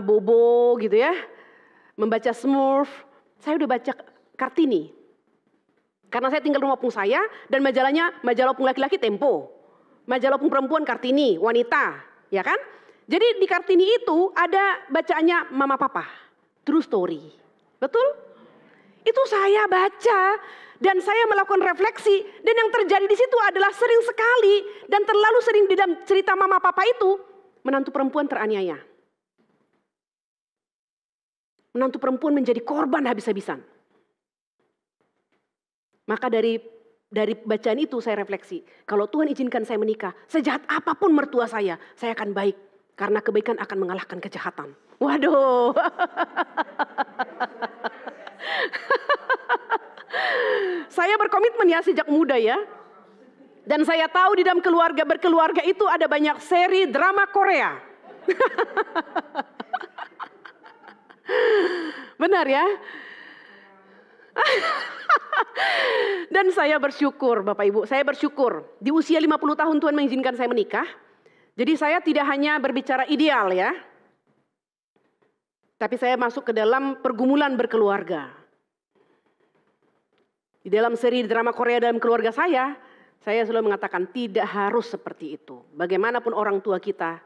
Bobo gitu ya. Membaca Smurf, saya udah baca Kartini. Karena saya tinggal rumah opung saya dan majalah opung laki-laki Tempo. Majalah opung perempuan Kartini, wanita, ya kan? Jadi di Kartini itu ada bacaannya Mama Papa, True Story. Betul? Itu saya baca dan saya melakukan refleksi dan yang terjadi di situ adalah sering sekali dan terlalu sering di dalam cerita Mama Papa itu menantu perempuan teraniaya. Menantu perempuan menjadi korban habis-habisan. Maka dari bacaan itu saya refleksi. Kalau Tuhan izinkan saya menikah, sejahat apapun mertua saya akan baik. Karena kebaikan akan mengalahkan kejahatan. Waduh. Saya berkomitmen ya sejak muda ya. Dan saya tahu di dalam berkeluarga itu ada banyak seri drama Korea. Benar ya? Dan saya bersyukur Bapak Ibu, saya bersyukur di usia 50 tahun Tuhan mengizinkan saya menikah. Jadi saya tidak hanya berbicara ideal ya. Tapi saya masuk ke dalam pergumulan berkeluarga. Di dalam seri drama Korea dalam keluarga saya selalu mengatakan tidak harus seperti itu. Bagaimanapun orang tua kita,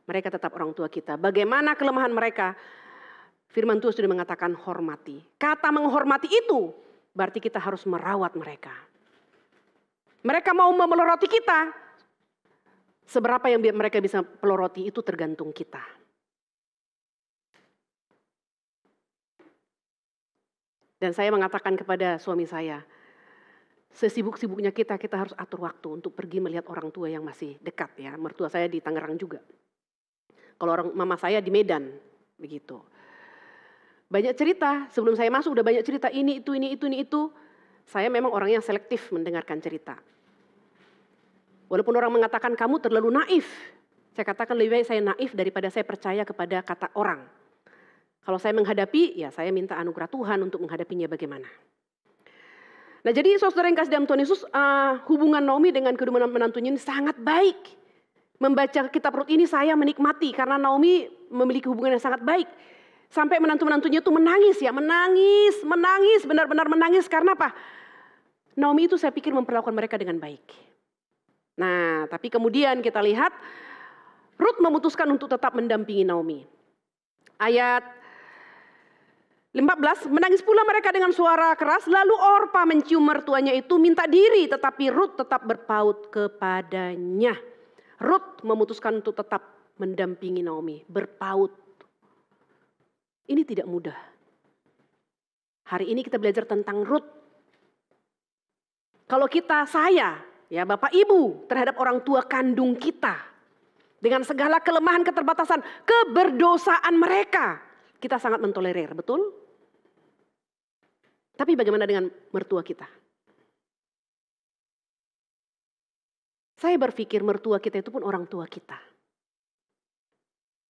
mereka tetap orang tua kita. Bagaimana kelemahan mereka, firman Tuhan sudah mengatakan hormati. Kata menghormati itu berarti kita harus merawat mereka. Mereka mau memeloroti kita. Seberapa yang mereka bisa peloroti itu tergantung kita. Dan saya mengatakan kepada suami saya, sesibuk-sibuknya kita harus atur waktu untuk pergi melihat orang tua yang masih dekat ya. Mertua saya di Tangerang juga. Kalau mama saya di Medan, begitu. Banyak cerita, sebelum saya masuk udah banyak cerita ini, itu. Saya memang orang yang selektif mendengarkan cerita. Walaupun orang mengatakan kamu terlalu naif, saya katakan lebih baik saya naif daripada saya percaya kepada kata orang. Kalau saya menghadapi, ya saya minta anugerah Tuhan untuk menghadapinya bagaimana. Nah jadi saudara yang kasih dalam Tuhan Yesus, hubungan Naomi dengan kedua menantunya ini sangat baik. Membaca kitab Rut ini saya menikmati karena Naomi memiliki hubungan yang sangat baik. Sampai menantu-menantunya itu menangis ya, menangis, benar-benar menangis. Karena apa? Naomi itu saya pikir memperlakukan mereka dengan baik. Nah, tapi kemudian kita lihat Rut memutuskan untuk tetap mendampingi Naomi. Ayat 15, menangis pula mereka dengan suara keras, lalu Orpa mencium mertuanya itu minta diri, tetapi Rut tetap berpaut kepadanya. Rut memutuskan untuk tetap mendampingi Naomi, berpaut. Ini tidak mudah. Hari ini kita belajar tentang Rut. Kalau saya, ya Bapak Ibu, terhadap orang tua kandung kita, dengan segala kelemahan, keterbatasan, keberdosaan mereka, kita sangat mentolerir, betul? Tapi bagaimana dengan mertua kita? Saya berpikir mertua kita itu pun orang tua kita.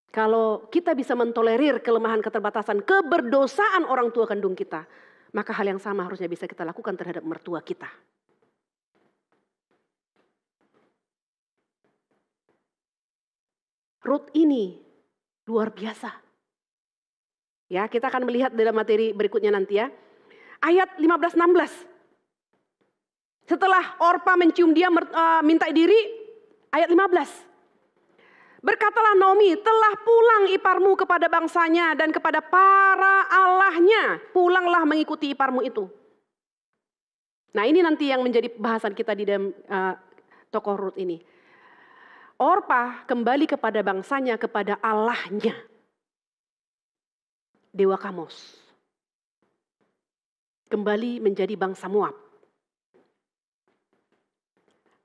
Kalau kita bisa mentolerir kelemahan, keterbatasan, keberdosaan orang tua kandung kita, maka hal yang sama harusnya bisa kita lakukan terhadap mertua kita. Rut ini luar biasa. Ya, kita akan melihat dalam materi berikutnya nanti ya. Ayat 15-16. Setelah Orpa mencium dia minta diri, ayat 15. Berkatalah Naomi, telah pulang iparmu kepada bangsanya dan kepada para allahnya. Pulanglah mengikuti iparmu itu. Nah ini nanti yang menjadi bahasan kita di dalam tokoh Rut ini. Orpa kembali kepada bangsanya, kepada allahnya. Dewa Kamos. Kembali menjadi bangsa Moab.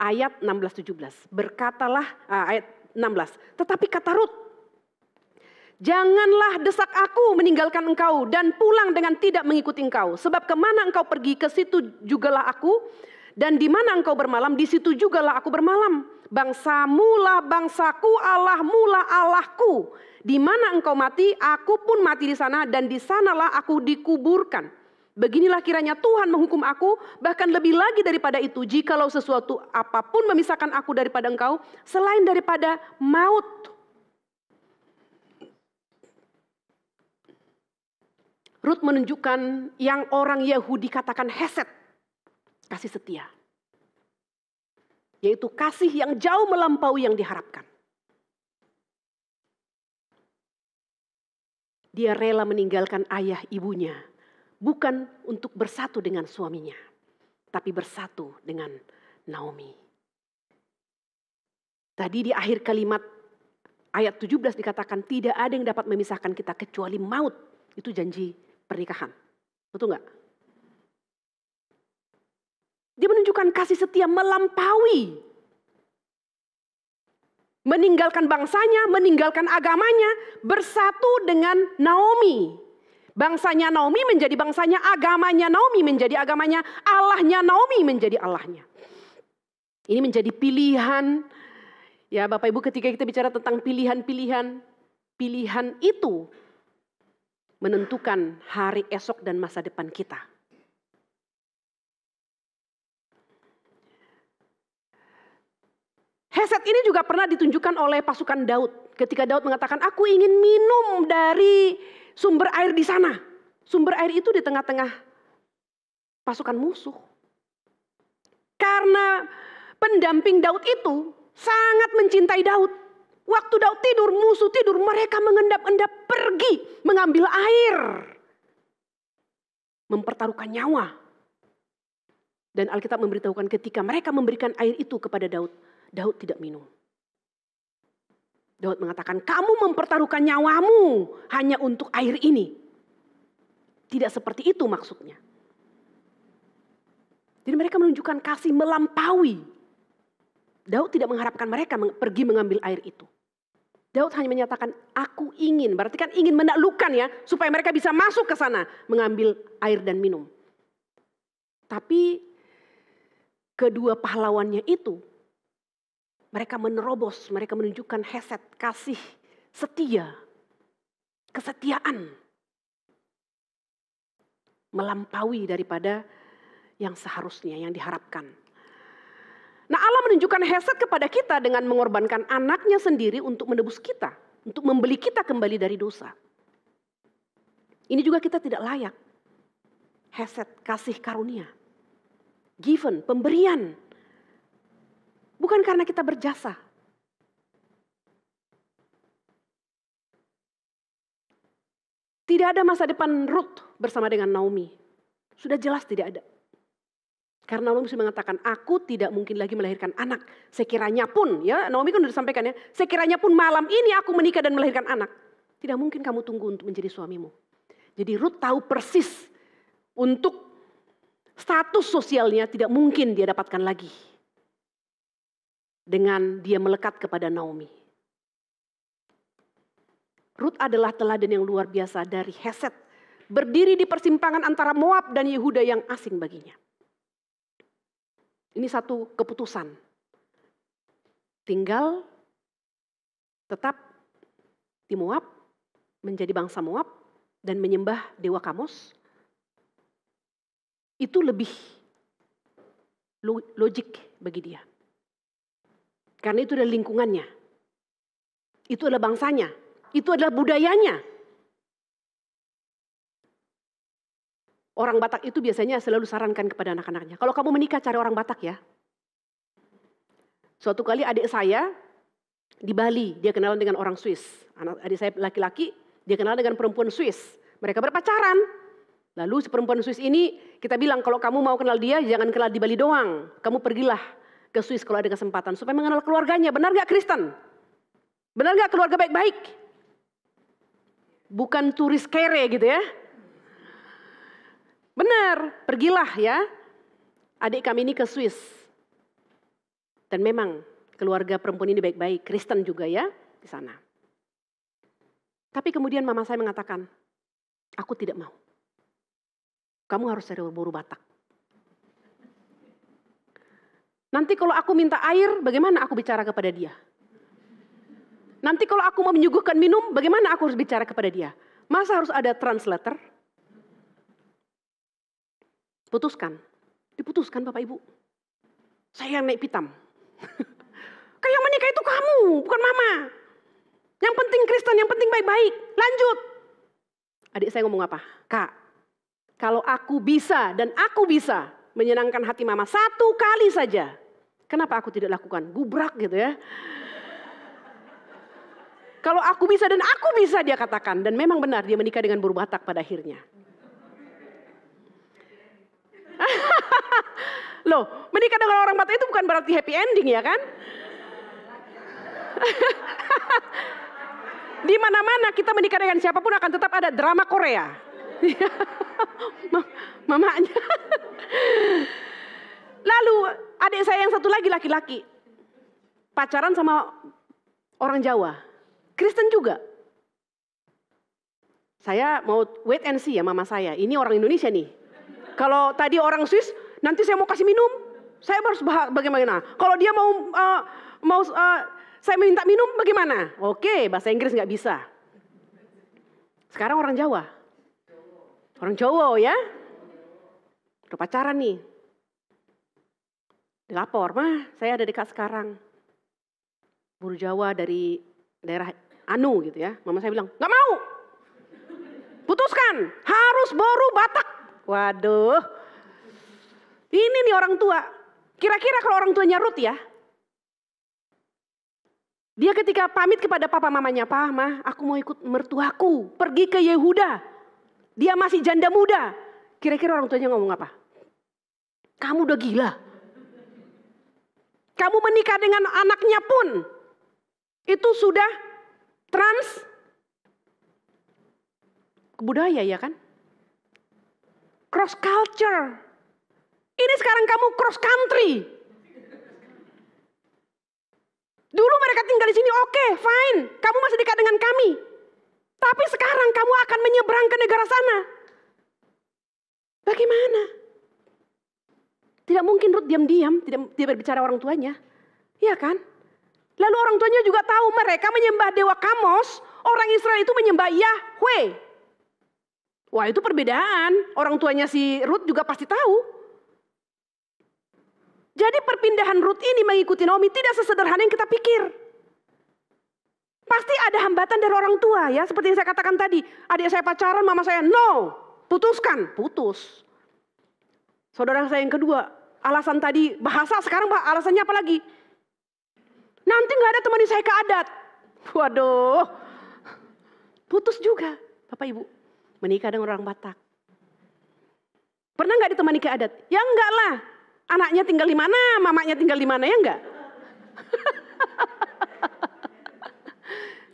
Ayat 16-17. Berkatalah, ayat 16. Tetapi kata Rut, janganlah desak aku meninggalkan engkau dan pulang dengan tidak mengikuti engkau. Sebab kemana engkau pergi, ke situ jugalah aku. Dan di mana engkau bermalam, di situ jugalah aku bermalam. Bangsamu lah bangsaku, Allahmu lah Allahku. Di mana engkau mati, aku pun mati di sana, dan di sanalah aku dikuburkan. Beginilah kiranya Tuhan menghukum aku, bahkan lebih lagi daripada itu, jikalau sesuatu apapun memisahkan aku daripada engkau, selain daripada maut. Rut menunjukkan yang orang Yahudi katakan hesed, kasih setia. Yaitu kasih yang jauh melampaui yang diharapkan. Dia rela meninggalkan ayah ibunya. Bukan untuk bersatu dengan suaminya, tapi bersatu dengan Naomi. Tadi di akhir kalimat ayat 17 dikatakan tidak ada yang dapat memisahkan kita kecuali maut. Itu janji pernikahan. Betul nggak? Dia menunjukkan kasih setia melampaui. Meninggalkan bangsanya, meninggalkan agamanya, bersatu dengan Naomi. Bangsanya Naomi menjadi bangsanya, agamanya Naomi menjadi agamanya, Allahnya Naomi menjadi Allahnya. Ini menjadi pilihan. Ya Bapak Ibu, ketika kita bicara tentang pilihan-pilihan, pilihan itu menentukan hari esok dan masa depan kita. Hesed ini juga pernah ditunjukkan oleh pasukan Daud. Ketika Daud mengatakan, aku ingin minum dari sumber air di sana. Sumber air itu di tengah-tengah pasukan musuh. Karena pendamping Daud itu sangat mencintai Daud. Waktu Daud tidur, musuh tidur, mereka mengendap-endap pergi mengambil air. Mempertaruhkan nyawa. Dan Alkitab memberitahukan ketika mereka memberikan air itu kepada Daud, Daud tidak minum. Daud mengatakan, kamu mempertaruhkan nyawamu hanya untuk air ini. Tidak seperti itu maksudnya. Jadi mereka menunjukkan kasih melampaui. Daud tidak mengharapkan mereka pergi mengambil air itu. Daud hanya menyatakan, aku ingin, berarti kan ingin menaklukkan ya, supaya mereka bisa masuk ke sana, mengambil air dan minum. Tapi kedua pahlawannya itu, mereka menerobos, mereka menunjukkan hesed, kasih, setia, kesetiaan. Melampaui daripada yang seharusnya, yang diharapkan. Nah, Allah menunjukkan hesed kepada kita dengan mengorbankan anaknya sendiri untuk menebus kita. Untuk membeli kita kembali dari dosa. Ini juga kita tidak layak. Hesed, kasih karunia. Given, pemberian. Bukan karena kita berjasa. Tidak ada masa depan Ruth bersama dengan Naomi. Sudah jelas tidak ada. Karena Naomi sudah mengatakan, aku tidak mungkin lagi melahirkan anak. Sekiranya pun, ya Naomi kan sudah disampaikan ya, sekiranya pun malam ini aku menikah dan melahirkan anak. Tidak mungkin kamu tunggu untuk menjadi suamimu. Jadi Ruth tahu persis untuk status sosialnya tidak mungkin dia dapatkan lagi. Dengan dia melekat kepada Naomi. Ruth adalah teladan yang luar biasa dari hesed. Berdiri di persimpangan antara Moab dan Yehuda yang asing baginya. Ini satu keputusan. Tinggal tetap di Moab, menjadi bangsa Moab, dan menyembah Dewa Kamos. Itu lebih logik bagi dia. Karena itu adalah lingkungannya. Itu adalah bangsanya. Itu adalah budayanya. Orang Batak itu biasanya selalu sarankan kepada anak-anaknya. Kalau kamu menikah cari orang Batak ya. Suatu kali adik saya di Bali, dia kenalan dengan orang Swiss. Adik saya laki-laki, dia kenal dengan perempuan Swiss. Mereka berpacaran. Lalu si perempuan Swiss ini kita bilang kalau kamu mau kenal dia jangan kenal di Bali doang. Kamu pergilah ke Swiss kalau ada kesempatan. Supaya mengenal keluarganya. Benar gak Kristen? Benar gak keluarga baik-baik? Bukan turis kere gitu ya. Benar, pergilah ya. Adik kami ini ke Swiss. Dan memang keluarga perempuan ini baik-baik, Kristen juga ya di sana. Tapi kemudian mama saya mengatakan, aku tidak mau. Kamu harus cari buru Batak. Nanti kalau aku minta air, bagaimana aku bicara kepada dia? Nanti kalau aku mau menyuguhkan minum, bagaimana aku harus bicara kepada dia? Masa harus ada translator? Putuskan. Diputuskan Bapak Ibu. Saya yang naik pitam. Kayak menikah itu kamu, bukan mama. Yang penting Kristen, yang penting baik-baik. Lanjut. Adik saya ngomong apa? Kak, kalau aku bisa dan aku bisa menyenangkan hati mama satu kali saja. Kenapa aku tidak lakukan? Gubrak gitu ya. Kalau aku bisa dan aku bisa dia katakan. Dan memang benar dia menikah dengan buru Batak pada akhirnya. Loh, menikah dengan orang Batak itu bukan berarti happy ending ya kan? Di mana-mana kita menikah dengan siapapun akan tetap ada drama Korea. Mamanya. Lalu adik saya yang satu lagi laki-laki. Pacaran sama orang Jawa. Kristen juga. Saya mau wait and see ya mama saya. Ini orang Indonesia nih. Kalau tadi orang Swiss, nanti saya mau kasih minum. Saya harus bagaimana? Kalau dia mau saya minta minum bagaimana? Oke, bahasa Inggris nggak bisa. Sekarang orang Jawa. Orang Jawa ya. Udah pacaran nih. Dilapor, mah saya ada dekat sekarang. Buru Jawa dari daerah Anu gitu ya. Mama saya bilang, nggak mau. Putuskan, harus boru Batak. Waduh. Ini nih orang tua. Kira-kira kalau orang tuanya Ruth ya. Dia ketika pamit kepada papa mamanya, "Pa, Ma, aku mau ikut mertuaku pergi ke Yehuda. Dia masih janda muda." Kira-kira orang tuanya ngomong apa? Kamu udah gila. Kamu menikah dengan anaknya pun itu sudah trans budaya ya kan? Cross culture. Ini sekarang kamu cross country. Dulu mereka tinggal di sini, oke, fine. Kamu masih dekat dengan kami. Tapi sekarang kamu akan menyeberang ke negara sana. Bagaimana? Tidak mungkin Rut diam-diam, tidak berbicara orang tuanya. Iya kan? Lalu orang tuanya juga tahu mereka menyembah dewa Kamos. Orang Israel itu menyembah Yahweh. Wah, itu perbedaan. Orang tuanya si Rut juga pasti tahu. Jadi perpindahan Rut ini mengikuti Naomi tidak sesederhana yang kita pikir. Pasti ada hambatan dari orang tua ya. Seperti yang saya katakan tadi. Adik saya pacaran, mama saya no. Putuskan. Putus. Saudara saya yang kedua. Alasan tadi bahasa, sekarang alasannya apa lagi? Nanti gak ada temani saya ke adat. Waduh. Putus juga. Bapak Ibu. Menikah dengan orang Batak. Pernah gak ditemani ke adat? Ya enggak lah. Anaknya tinggal di mana, mamanya tinggal di mana, ya enggak?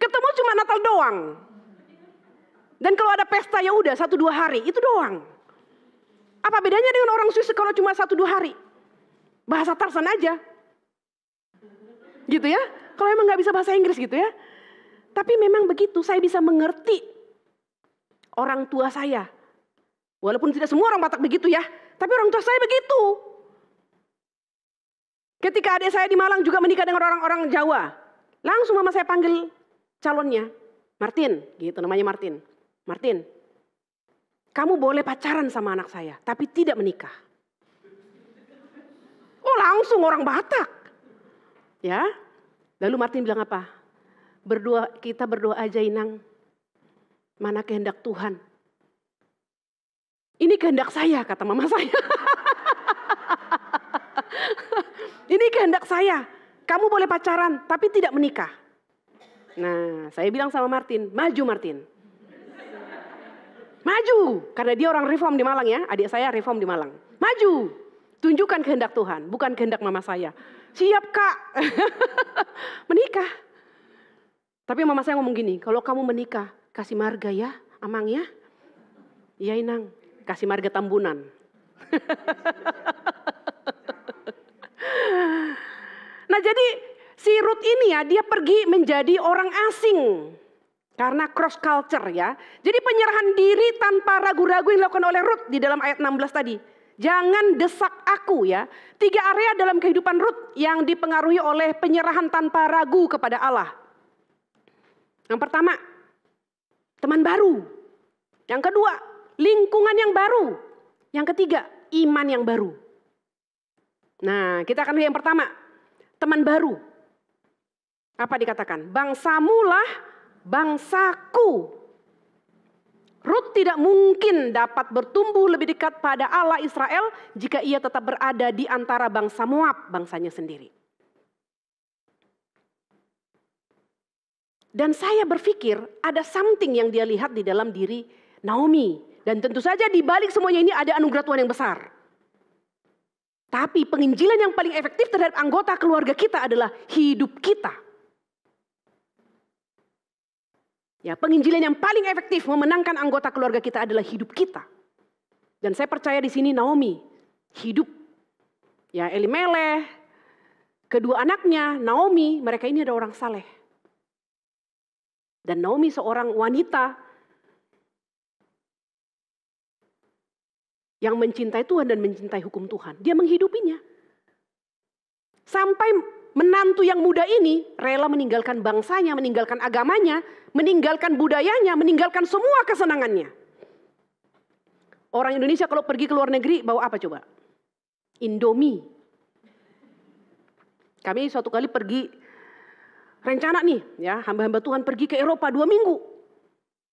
Ketemu cuma Natal doang. Dan kalau ada pesta ya udah 1-2 hari, itu doang. Apa bedanya dengan orang Swiss kalau cuma 1-2 hari? Bahasa Tarsan aja. Gitu ya. Kalau emang nggak bisa bahasa Inggris gitu ya. Tapi memang begitu, saya bisa mengerti orang tua saya. Walaupun tidak semua orang Batak begitu ya. Tapi orang tua saya begitu. Ketika adik saya di Malang juga menikah dengan orang-orang Jawa. Langsung mama saya panggil calonnya. Martin, gitu namanya Martin. Martin, kamu boleh pacaran sama anak saya, tapi tidak menikah. Oh langsung orang Batak. Ya, lalu Martin bilang apa? Kita berdoa aja Inang. Mana kehendak Tuhan. Ini kehendak saya, kata mama saya. Ini kehendak saya. Kamu boleh pacaran, tapi tidak menikah. Nah, saya bilang sama Martin, maju Martin. Maju, karena dia orang reform di Malang ya. Adik saya reform di Malang. Maju, tunjukkan kehendak Tuhan, bukan kehendak mama saya. Siap kak, menikah. Tapi mama saya ngomong gini, kalau kamu menikah, kasih marga ya, Amang ya. Iya Inang, kasih marga Tambunan. Nah jadi si Rut ini ya, dia pergi menjadi orang asing. Karena cross culture ya. Jadi penyerahan diri tanpa ragu-ragu yang dilakukan oleh Rut di dalam ayat 16 tadi. Jangan desak aku ya. 3 area dalam kehidupan Rut yang dipengaruhi oleh penyerahan tanpa ragu kepada Allah. Yang pertama, teman baru. Yang kedua, lingkungan yang baru. Yang ketiga, iman yang baru. Nah, kita akan lihat yang pertama, teman baru. Apa dikatakan? Bangsamulah bangsaku. Rut tidak mungkin dapat bertumbuh lebih dekat pada Allah Israel jika ia tetap berada di antara bangsa Moab, bangsanya sendiri. Dan saya berpikir ada something yang dia lihat di dalam diri Naomi. Dan tentu saja di balik semuanya ini ada anugerah Tuhan yang besar. Tapi penginjilan yang paling efektif terhadap anggota keluarga kita adalah hidup kita. Ya, penginjilan yang paling efektif memenangkan anggota keluarga kita adalah hidup kita. Dan saya percaya di sini Naomi hidup. Ya, Elimeleh, kedua anaknya, Naomi, mereka ini adalah orang saleh. Dan Naomi seorang wanita yang mencintai Tuhan dan mencintai hukum Tuhan. Dia menghidupinya. Sampai menantu yang muda ini rela meninggalkan bangsanya, meninggalkan agamanya, meninggalkan budayanya, meninggalkan semua kesenangannya. Orang Indonesia kalau pergi ke luar negeri bawa apa coba? Indomie. Kami suatu kali pergi, rencana nih ya, hamba-hamba Tuhan pergi ke Eropa 2 minggu.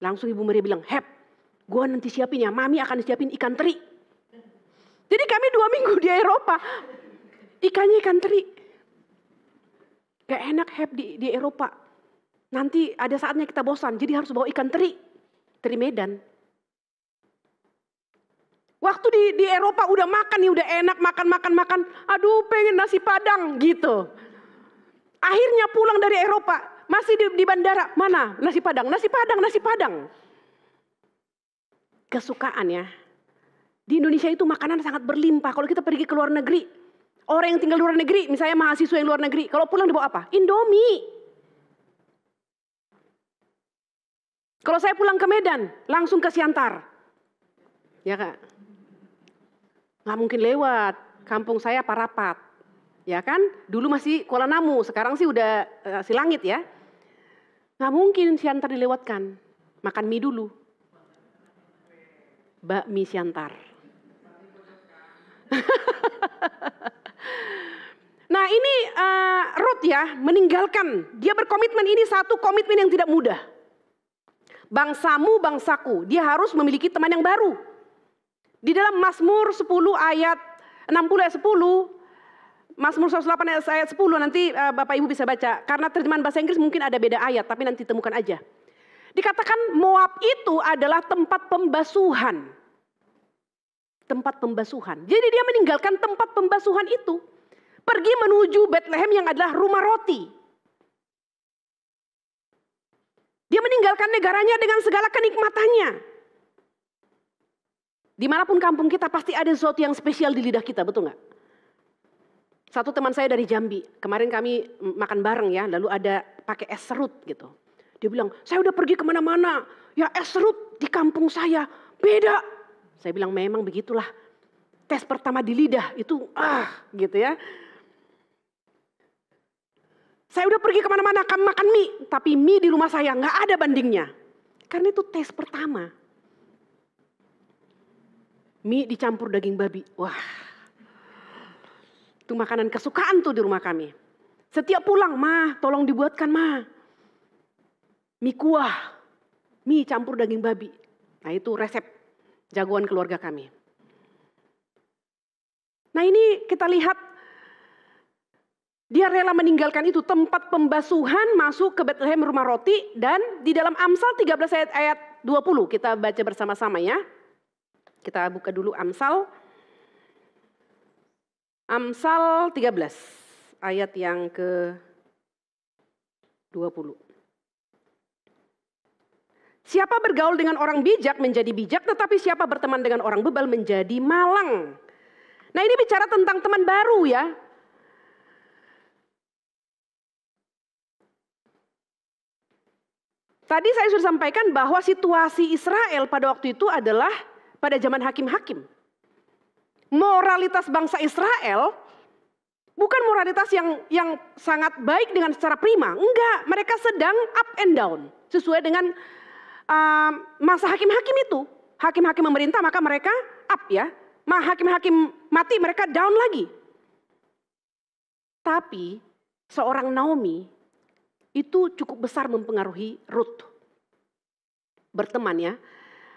Langsung Ibu Maria bilang, Hep, gue nanti siapin ya, Mami akan siapin ikan teri. Jadi kami 2 minggu di Eropa, ikannya ikan teri. Gak enak Hep di Eropa. Nanti ada saatnya kita bosan, jadi harus bawa ikan teri. Teri Medan. Waktu di Eropa udah makan nih, udah enak makan. Aduh pengen nasi padang gitu. Akhirnya pulang dari Eropa, masih di bandara. Mana? Nasi padang. Kesukaan ya. Di Indonesia itu makanan sangat berlimpah. Kalau kita pergi ke luar negeri, orang yang tinggal di luar negeri, misalnya mahasiswa yang luar negeri, kalau pulang dibawa apa? Indomie. Kalau saya pulang ke Medan, langsung ke Siantar. Ya Kak? Nggak mungkin lewat. kampung saya Parapat. Ya kan? Dulu masih Kuala Namu, sekarang sih udah Silangit ya. Nggak mungkin Siantar dilewatkan. Makan mie dulu. Bakmi Siantar. Nah ini Ruth ya, meninggalkan. Dia berkomitmen, ini satu komitmen yang tidak mudah. Bangsamu, bangsaku. Dia harus memiliki teman yang baru. Di dalam Mazmur 10 ayat 60 ayat 10. Mazmur 108 ayat 10 nanti Bapak Ibu bisa baca. Karena terjemahan bahasa Inggris mungkin ada beda ayat, tapi nanti temukan aja. Dikatakan Moab itu adalah tempat pembasuhan. Tempat pembasuhan. Jadi dia meninggalkan tempat pembasuhan itu. Pergi menuju Bethlehem yang adalah rumah roti. Dia meninggalkan negaranya dengan segala kenikmatannya. Dimanapun kampung kita pasti ada sesuatu yang spesial di lidah kita, betul nggak? Satu teman saya dari Jambi, kemarin kami makan bareng ya, lalu ada pakai es serut gitu. Dia bilang, saya udah pergi kemana-mana, ya es serut di kampung saya beda. Saya bilang memang begitulah, tes pertama di lidah itu gitu ya. Saya udah pergi kemana-mana makan mie, tapi mie di rumah saya nggak ada bandingnya. Karena itu tes pertama. Mie dicampur daging babi, wah. Itu makanan kesukaan tuh di rumah kami. Setiap pulang, "Ma, tolong dibuatkan, Ma. Mie kuah, mie campur daging babi." Nah itu resep jagoan keluarga kami. Nah ini kita lihat, dia rela meninggalkan itu, tempat pembasuhan, masuk ke Bethlehem rumah roti. Dan di dalam Amsal 13 ayat 20, kita baca bersama-sama ya. Kita buka dulu Amsal 13 ayat yang ke-20. Siapa bergaul dengan orang bijak menjadi bijak, tetapi siapa berteman dengan orang bebal menjadi malang. Nah ini bicara tentang teman baru ya. Tadi saya sudah sampaikan bahwa situasi Israel pada waktu itu adalah pada zaman hakim-hakim. Moralitas bangsa Israel bukan moralitas yang sangat baik dengan secara prima. Enggak, mereka sedang up and down. Sesuai dengan masa hakim-hakim itu. Hakim-hakim memerintah maka mereka up ya. Hakim-hakim mati mereka down lagi. Tapi seorang Naomi itu cukup besar mempengaruhi Ruth. Berteman ya.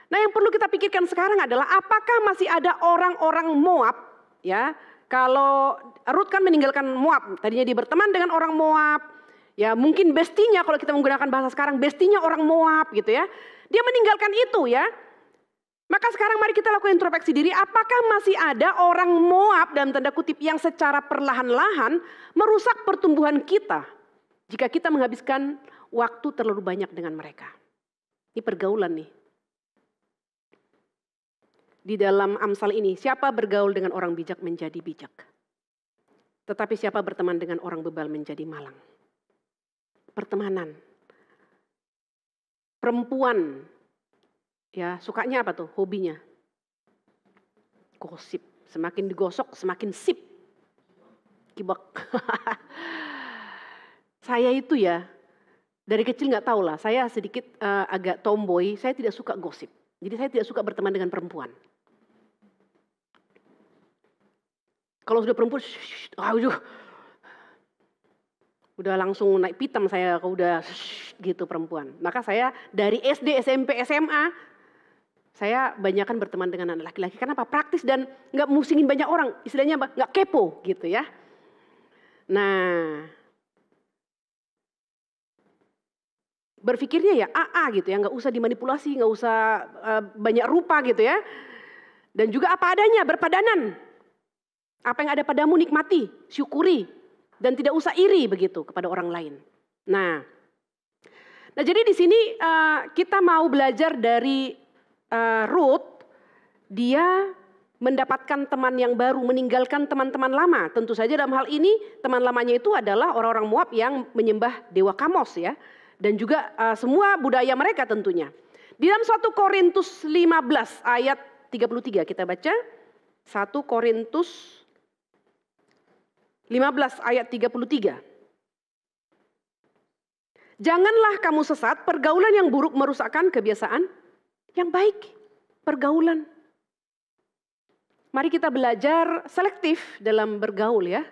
Nah yang perlu kita pikirkan sekarang adalah apakah masih ada orang-orang Moab ya. Kalau Ruth kan meninggalkan Moab, tadinya dia berteman dengan orang Moab. Ya mungkin bestinya kalau kita menggunakan bahasa sekarang, bestinya orang Moab gitu ya. Dia meninggalkan itu ya. Maka sekarang mari kita lakukan introspeksi diri, apakah masih ada orang Moab dalam tanda kutip yang secara perlahan-lahan merusak pertumbuhan kita. Jika kita menghabiskan waktu terlalu banyak dengan mereka. Ini pergaulan nih. Di dalam Amsal ini, siapa bergaul dengan orang bijak menjadi bijak. Tetapi siapa berteman dengan orang bebal menjadi malang. Pertemanan. Perempuan, ya sukanya apa tuh? Hobinya. Gosip. Semakin digosok, semakin sip. Kibak. Saya itu ya, dari kecil nggak tahu lah. Saya sedikit agak tomboy, saya tidak suka gosip. Jadi saya tidak suka berteman dengan perempuan. Kalau sudah perempuan, udah langsung naik pitam saya kalau udah gitu perempuan. Maka saya dari SD, SMP, SMA, saya banyakan berteman dengan anak laki-laki. Kenapa? Praktis dan nggak musingin banyak orang. Istilahnya apa? Nggak kepo gitu ya. Nah, berpikirnya ya AA gitu ya, nggak usah dimanipulasi, nggak usah banyak rupa gitu ya. Dan juga apa adanya, berpadanan. Apa yang ada padamu nikmati, syukuri, dan tidak usah iri begitu kepada orang lain. Nah jadi di sini kita mau belajar dari Ruth, dia mendapatkan teman yang baru, meninggalkan teman-teman lama. Tentu saja dalam hal ini teman lamanya itu adalah orang-orang Moab yang menyembah dewa Kamos ya, dan juga semua budaya mereka tentunya. Di dalam 1 Korintus 15 ayat 33 kita baca. 1 Korintus 15 ayat 33. Janganlah kamu sesat, pergaulan yang buruk merusakkan kebiasaan yang baik. Pergaulan. Mari kita belajar selektif dalam bergaul ya.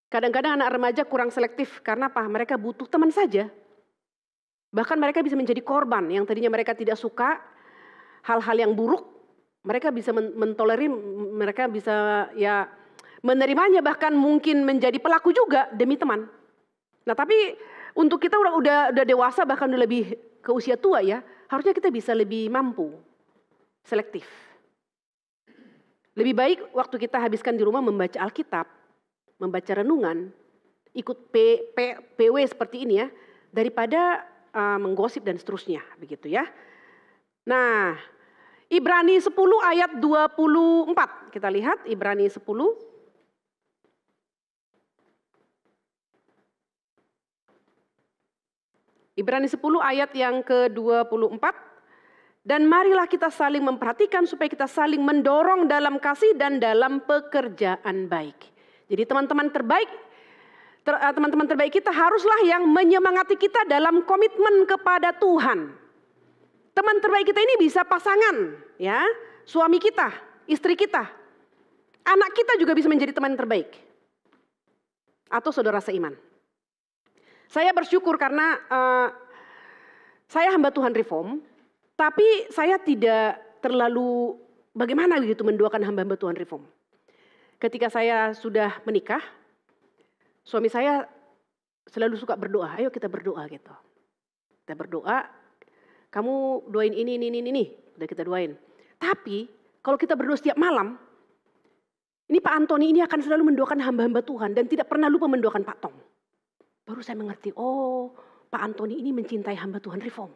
Kadang-kadang anak remaja kurang selektif karena apa? Mereka butuh teman saja. Bahkan mereka bisa menjadi korban yang tadinya mereka tidak suka hal-hal yang buruk. Mereka bisa mentolerir, mereka bisa ya menerimanya, bahkan mungkin menjadi pelaku juga demi teman. Nah tapi untuk kita udah dewasa, bahkan udah lebih ke usia tua ya, harusnya kita bisa lebih mampu selektif. Lebih baik waktu kita habiskan di rumah membaca Alkitab, membaca renungan, ikut PW seperti ini ya, daripada menggosip dan seterusnya, begitu ya. Nah, Ibrani 10 ayat 24, kita lihat Ibrani 10. Ibrani 10 ayat yang ke-24. Dan marilah kita saling memperhatikan supaya kita saling mendorong dalam kasih dan dalam pekerjaan baik. Jadi teman-teman terbaik kita haruslah yang menyemangati kita dalam komitmen kepada Tuhan. Teman terbaik kita ini bisa pasangan, ya, suami kita, istri kita. Anak kita juga bisa menjadi teman terbaik. Atau saudara seiman. Saya bersyukur karena saya hamba Tuhan Reform, tapi saya tidak terlalu bagaimana begitu mendoakan hamba-hamba Tuhan Reform. Ketika saya sudah menikah, suami saya selalu suka berdoa, ayo kita berdoa gitu. Kita berdoa, kamu doain ini, udah kita doain. Tapi kalau kita berdoa setiap malam, ini Pak Antoni ini akan selalu mendoakan hamba-hamba Tuhan dan tidak pernah lupa mendoakan Pak Tong. Baru saya mengerti, oh Pak Antoni ini mencintai hamba Tuhan Reform.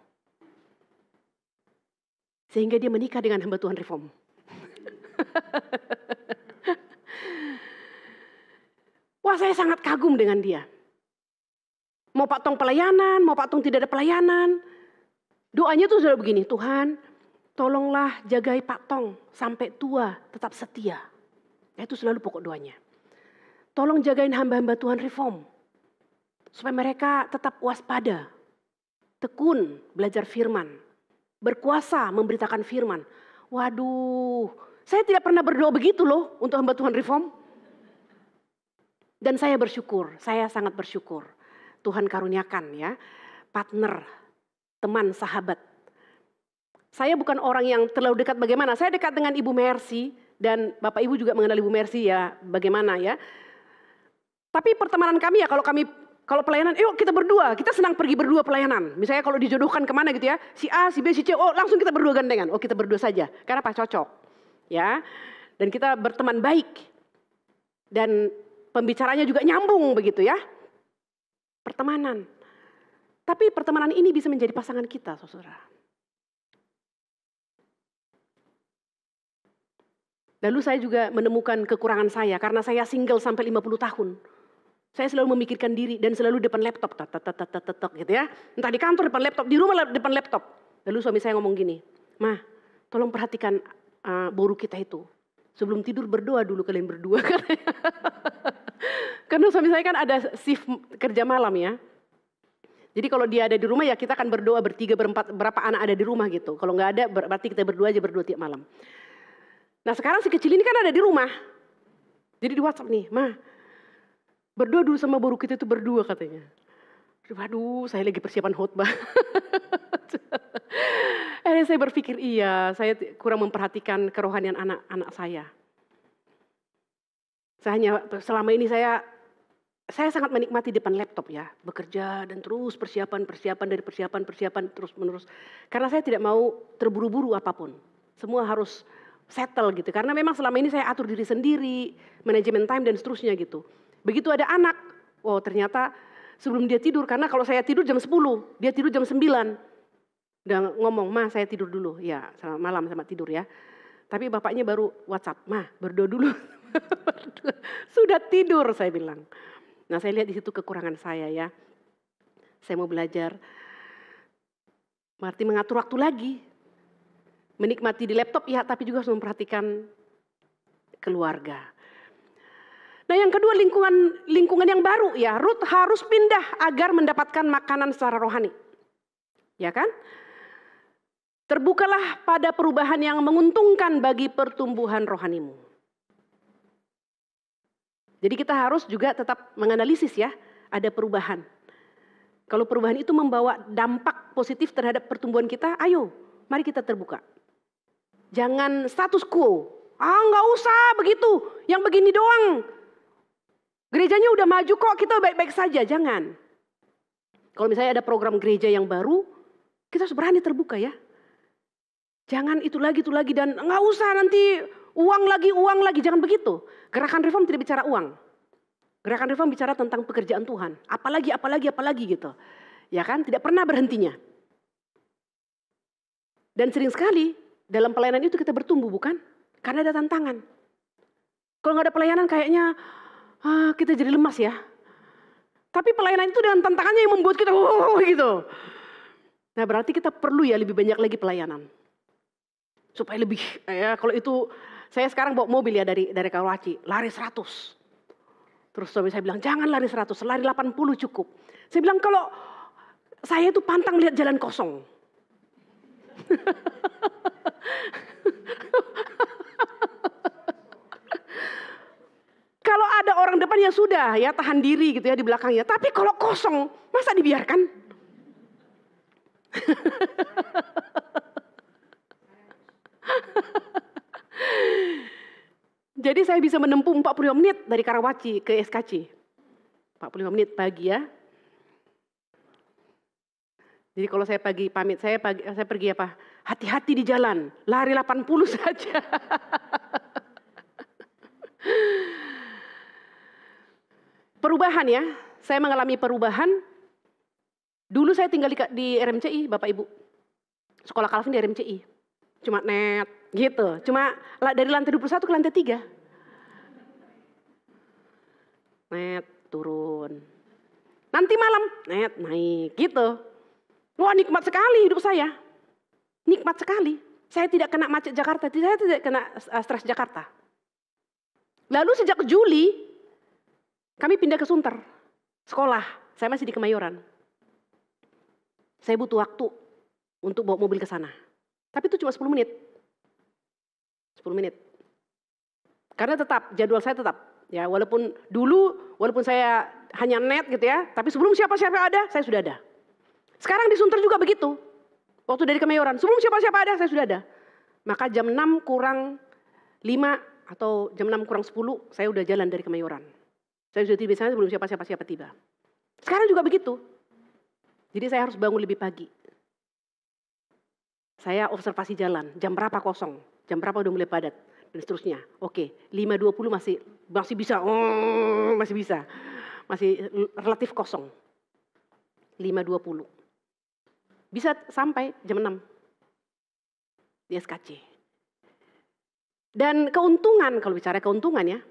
Sehingga dia menikah dengan hamba Tuhan Reform. Wah, saya sangat kagum dengan dia. Mau Pak Tong pelayanan, mau Pak Tong tidak ada pelayanan. Doanya tuh sudah begini, Tuhan tolonglah jagai Pak Tong sampai tua tetap setia. Itu selalu pokok doanya. Tolong jagain hamba-hamba Tuhan Reform. Supaya mereka tetap waspada, tekun belajar firman, berkuasa memberitakan firman. Waduh, saya tidak pernah berdoa begitu loh untuk hamba Tuhan Reform. Dan saya bersyukur, saya sangat bersyukur. Tuhan karuniakan ya, partner, teman, sahabat. Saya bukan orang yang terlalu dekat bagaimana, saya dekat dengan Ibu Mercy dan Bapak Ibu juga mengenal Ibu Mercy ya, bagaimana ya. Tapi pertemanan kami ya, kalau pelayanan, yuk kita berdua, kita senang pergi berdua pelayanan. Misalnya kalau dijodohkan kemana gitu ya, si A, si B, si C, oh langsung kita berdua gandengan. Oh kita berdua saja, karena apa? Cocok. Ya, dan kita berteman baik. Dan pembicaranya juga nyambung begitu ya. Pertemanan. Tapi pertemanan ini bisa menjadi pasangan kita, saudara. Lalu saya juga menemukan kekurangan saya, karena saya single sampai 50 tahun. Saya selalu memikirkan diri dan selalu depan laptop, gitu ya. Entah di kantor depan laptop, di rumah depan laptop. Lalu suami saya ngomong gini, "Ma, tolong perhatikan boru kita itu. Sebelum tidur berdoa dulu kalian berdua." Karena suami saya kan ada shift kerja malam ya. Jadi kalau dia ada di rumah ya kita akan berdoa bertiga, berempat, berapa anak ada di rumah gitu. Kalau nggak ada berarti kita berdua aja berdoa tiap malam. Nah sekarang si kecil ini kan ada di rumah. Jadi di WhatsApp nih, "Ma, berdoa dulu sama boru kita itu berdua," katanya. Waduh, saya lagi persiapan khotbah. Akhirnya saya berpikir, iya, saya kurang memperhatikan kerohanian anak-anak saya. Selama ini saya sangat menikmati depan laptop ya, bekerja dan terus persiapan dari persiapan terus menerus. Karena saya tidak mau terburu-buru apapun. Semua harus settle gitu. Karena memang selama ini saya atur diri sendiri, manajemen time dan seterusnya gitu. Begitu ada anak, oh ternyata sebelum dia tidur, karena kalau saya tidur jam 10, dia tidur jam 9. Udah ngomong, "Ma saya tidur dulu." Ya selamat malam, sama tidur ya. Tapi bapaknya baru WhatsApp, "Ma berdoa dulu." Sudah tidur saya bilang. Nah saya lihat di situ kekurangan saya ya. Saya mau belajar. Berarti mengatur waktu lagi. Menikmati di laptop ya, tapi juga harus memperhatikan keluarga. Nah yang kedua lingkungan yang baru ya. Ruth harus pindah agar mendapatkan makanan secara rohani. Ya kan? Terbukalah pada perubahan yang menguntungkan bagi pertumbuhan rohanimu. Jadi kita harus juga tetap menganalisis ya, ada perubahan. Kalau perubahan itu membawa dampak positif terhadap pertumbuhan kita, ayo mari kita terbuka. Jangan status quo, nggak usah begitu, yang begini doang. Gerejanya udah maju kok, kita baik-baik saja, jangan. Kalau misalnya ada program gereja yang baru, kita harus berani terbuka ya. Jangan itu lagi dan nggak usah nanti uang lagi, jangan begitu. Gerakan reform tidak bicara uang. Gerakan reform bicara tentang pekerjaan Tuhan. Apalagi gitu. Ya kan, tidak pernah berhentinya. Dan sering sekali dalam pelayanan itu kita bertumbuh bukan? Karena ada tantangan. Kalau nggak ada pelayanan kayaknya kita jadi lemas ya. Tapi pelayanan itu dengan tantangannya yang membuat kita gitu. Nah berarti kita perlu ya lebih banyak lagi pelayanan. Supaya lebih, ya kalau itu, saya sekarang bawa mobil ya dari Karawaci, lari 100. Terus suami saya bilang, jangan lari 100, lari 80 cukup. Saya bilang, kalau saya itu pantang lihat jalan kosong. Kalau ada orang depan ya sudah, ya tahan diri gitu ya di belakangnya. Tapi kalau kosong, masa dibiarkan? Jadi saya bisa menempuh 45 menit dari Karawaci ke SKC. 45 menit pagi ya. Jadi kalau saya pagi pamit, saya pergi apa? Hati-hati di jalan, lari 80 saja. Perubahan ya, saya mengalami perubahan. Dulu saya tinggal di RMCI, Bapak Ibu. Sekolah Calvin di RMCI. Cuma net gitu, cuma dari lantai 21 ke lantai 3. Net turun. Nanti malam net naik gitu. Wah nikmat sekali hidup saya. Nikmat sekali. Saya tidak kena macet Jakarta, saya tidak kena stres Jakarta. Lalu sejak Juli kami pindah ke Sunter. Sekolah, saya masih di Kemayoran. Saya butuh waktu untuk bawa mobil ke sana. Tapi itu cuma 10 menit. 10 menit. Karena tetap, jadwal saya tetap. Ya, walaupun saya hanya net gitu ya, tapi sebelum siapa-siapa ada, saya sudah ada. Sekarang di Sunter juga begitu. Waktu dari Kemayoran, sebelum siapa-siapa ada, saya sudah ada. Maka jam 6 kurang 5 atau jam 6 kurang 10, saya udah jalan dari Kemayoran. Saya sudah tiba di sana sebelum siapa-siapa tiba. Sekarang juga begitu. Jadi saya harus bangun lebih pagi. Saya observasi jalan, jam berapa kosong, jam berapa udah mulai padat, dan seterusnya. Oke, 5.20 masih bisa, masih bisa. Masih relatif kosong. 5.20. Bisa sampai jam 6 di SKC. Dan keuntungan, kalau bicara keuntungan ya,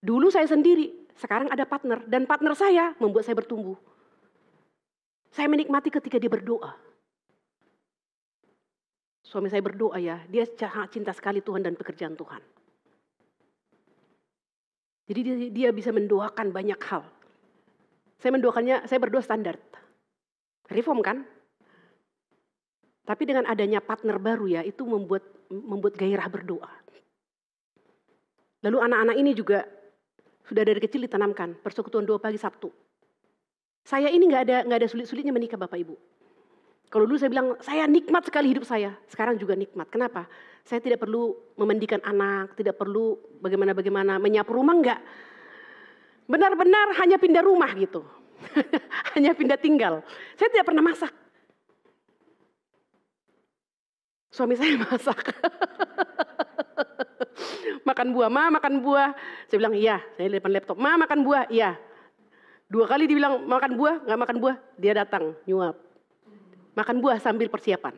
dulu saya sendiri, sekarang ada partner, dan partner saya membuat saya bertumbuh. Saya menikmati ketika dia berdoa. Suami saya berdoa ya, dia sangat cinta sekali Tuhan dan pekerjaan Tuhan. Jadi dia bisa mendoakan banyak hal. Saya berdoa standar. Reform kan? Tapi dengan adanya partner baru ya, itu membuat gairah berdoa. Lalu anak-anak ini juga sudah dari kecil ditanamkan, persekutuan doa pagi Sabtu. Saya ini nggak ada sulit-sulitnya menikah Bapak Ibu. Kalau dulu saya bilang, saya nikmat sekali hidup saya. Sekarang juga nikmat. Kenapa? Saya tidak perlu memandikan anak, tidak perlu bagaimana, menyapu rumah, enggak. Benar-benar hanya pindah rumah gitu. Hanya pindah tinggal. Saya tidak pernah masak. Suami saya masak. Makan buah, Ma makan buah. Saya bilang, iya. Saya di depan laptop, Ma makan buah, iya. 2 kali dibilang makan buah, nggak makan buah. Dia datang, nyuap. Makan buah sambil persiapan.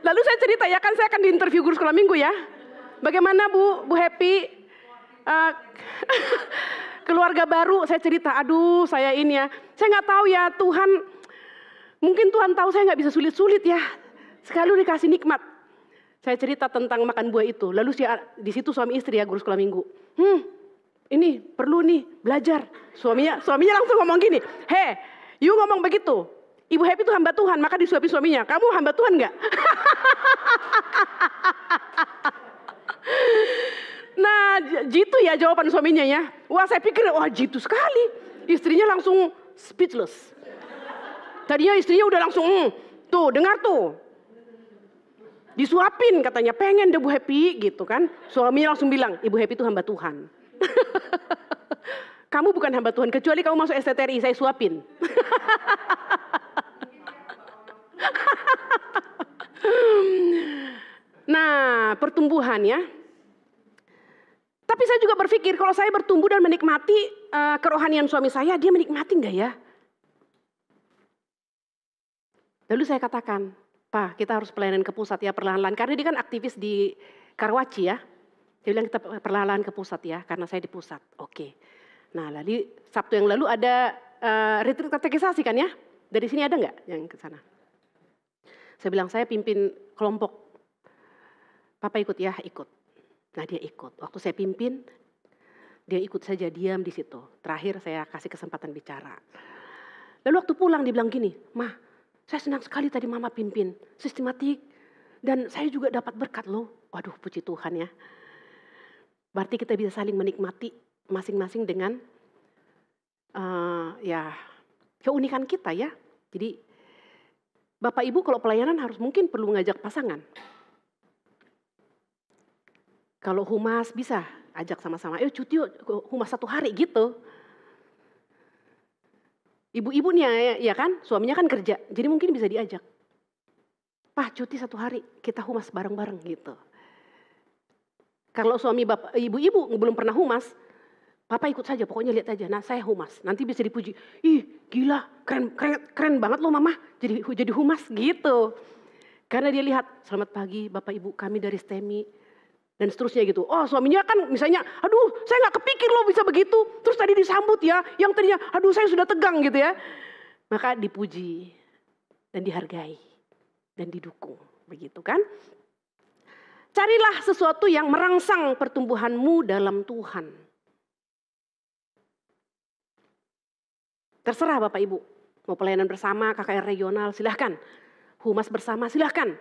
Lalu saya cerita ya kan saya akan diinterview guru sekolah minggu ya. Bagaimana Bu Happy? Keluarga baru saya cerita, aduh saya ini ya. Saya nggak tahu ya Tuhan, mungkin Tuhan tahu saya nggak bisa sulit-sulit ya. Sekali dikasih nikmat. Saya cerita tentang makan buah itu, lalu di situ suami istri ya, guru sekolah minggu. Ini perlu nih belajar. Suaminya langsung ngomong gini, you ngomong begitu, Ibu Happy itu hamba Tuhan, maka disuapin suaminya. Kamu hamba Tuhan nggak? Nah, jitu ya jawaban suaminya ya. Wah, saya pikir, wah jitu sekali. Istrinya langsung speechless. Tadinya istrinya udah langsung, tuh dengar tuh. Disuapin katanya, pengen deh Bu Happy gitu kan. Suaminya langsung bilang, Ibu Happy itu hamba Tuhan. Kamu bukan hamba Tuhan, kecuali kamu masuk STTRI, saya suapin. Nah, pertumbuhan ya. Tapi saya juga berpikir, kalau saya bertumbuh dan menikmati kerohanian suami saya, dia menikmati enggak ya? Lalu saya katakan, Pak, kita harus pelayanan ke pusat ya, perlahan-lahan. Karena dia kan aktivis di Karawaci ya. Dia bilang kita perlahan-lahan ke pusat ya, karena saya di pusat. Oke. Nah, lalu Sabtu yang lalu ada retreat katekisasi kan ya? Dari sini ada nggak yang ke sana? Saya bilang, saya pimpin kelompok. Papa ikut ya, ikut. Nah, dia ikut. Waktu saya pimpin, dia ikut saja, diam di situ. Terakhir saya kasih kesempatan bicara. Lalu waktu pulang dia bilang gini, "Mah, saya senang sekali tadi Mama pimpin, sistematik. Dan saya juga dapat berkat loh." Waduh, puji Tuhan ya. Berarti kita bisa saling menikmati masing-masing dengan ya keunikan kita ya. Jadi Bapak Ibu kalau pelayanan harus mungkin perlu ngajak pasangan. Kalau humas bisa ajak sama-sama, cuti yuk humas 1 hari gitu. Ibu-ibunya ya kan, suaminya kan kerja, jadi mungkin bisa diajak. Pak cuti 1 hari, kita humas bareng-bareng gitu. Kalau suami bapak, ibu-ibu belum pernah humas, Papa ikut saja, pokoknya lihat aja. Nah saya humas, nanti bisa dipuji. Ih gila, keren banget loh Mama, jadi humas gitu. Karena dia lihat, selamat pagi Bapak Ibu kami dari STEMI. Dan seterusnya gitu. Oh suaminya kan misalnya, aduh saya gak kepikir loh bisa begitu. Terus tadi disambut ya, yang tadinya aduh saya sudah tegang gitu ya. Maka dipuji dan dihargai dan didukung. Begitu kan. Carilah sesuatu yang merangsang pertumbuhanmu dalam Tuhan. Terserah Bapak Ibu. Mau pelayanan bersama, KKR regional silahkan. Humas bersama silahkan.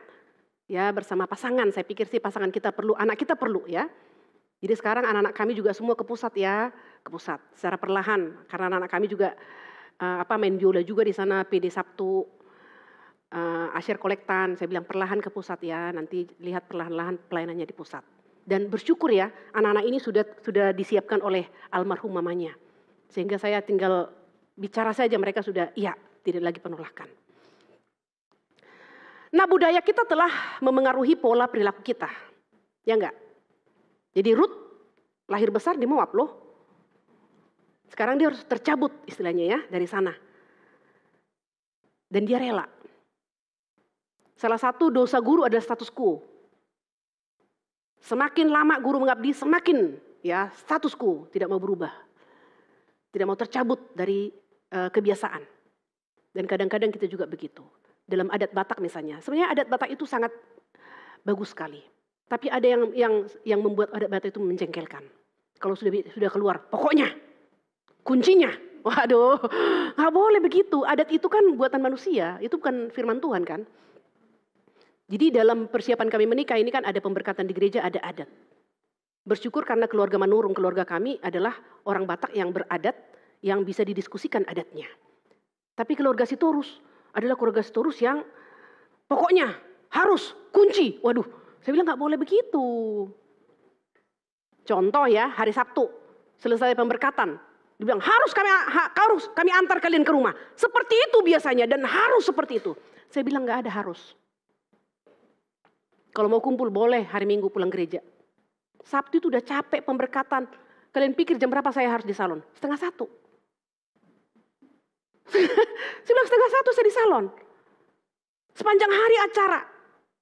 Ya bersama pasangan, saya pikir sih pasangan kita perlu, anak kita perlu ya. Jadi sekarang anak-anak kami juga semua ke pusat ya, ke pusat secara perlahan. Karena anak-anak kami juga main biola juga di sana, PD Sabtu, asyir kolektan. Saya bilang perlahan ke pusat ya, nanti lihat perlahan-lahan pelayanannya di pusat. Dan bersyukur ya, anak-anak ini sudah disiapkan oleh almarhum mamanya. Sehingga saya tinggal bicara saja, mereka sudah iya, tidak lagi penolakan. Nah budaya kita telah memengaruhi pola perilaku kita, ya enggak? Jadi Ruth lahir besar di Moab loh. Sekarang dia harus tercabut istilahnya ya dari sana. Dan dia rela. Salah satu dosa guru adalah status quo. Semakin lama guru mengabdi semakin ya status quo tidak mau berubah. Tidak mau tercabut dari kebiasaan. Dan kadang-kadang kita juga begitu. Dalam adat Batak misalnya, sebenarnya adat Batak itu sangat bagus sekali. Tapi ada yang membuat adat Batak itu menjengkelkan. Kalau sudah keluar, pokoknya, kuncinya, waduh, nggak boleh begitu. Adat itu kan buatan manusia, itu bukan firman Tuhan kan. Jadi dalam persiapan kami menikah ini kan ada pemberkatan di gereja, ada adat. Bersyukur karena keluarga Manurung, keluarga kami adalah orang Batak yang beradat, yang bisa didiskusikan adatnya. Tapi keluarga Sitorus adalah keluarga Sitorus yang pokoknya harus kunci. Waduh, saya bilang nggak boleh begitu. Contoh ya, hari Sabtu selesai pemberkatan, dia bilang harus kami antar kalian ke rumah. Seperti itu biasanya dan harus seperti itu. Saya bilang nggak ada harus. Kalau mau kumpul boleh hari Minggu pulang gereja. Sabtu itu udah capek pemberkatan. Kalian pikir jam berapa saya harus di salon? 12:30. Saya bilang 12:30 saya di salon. Sepanjang hari acara.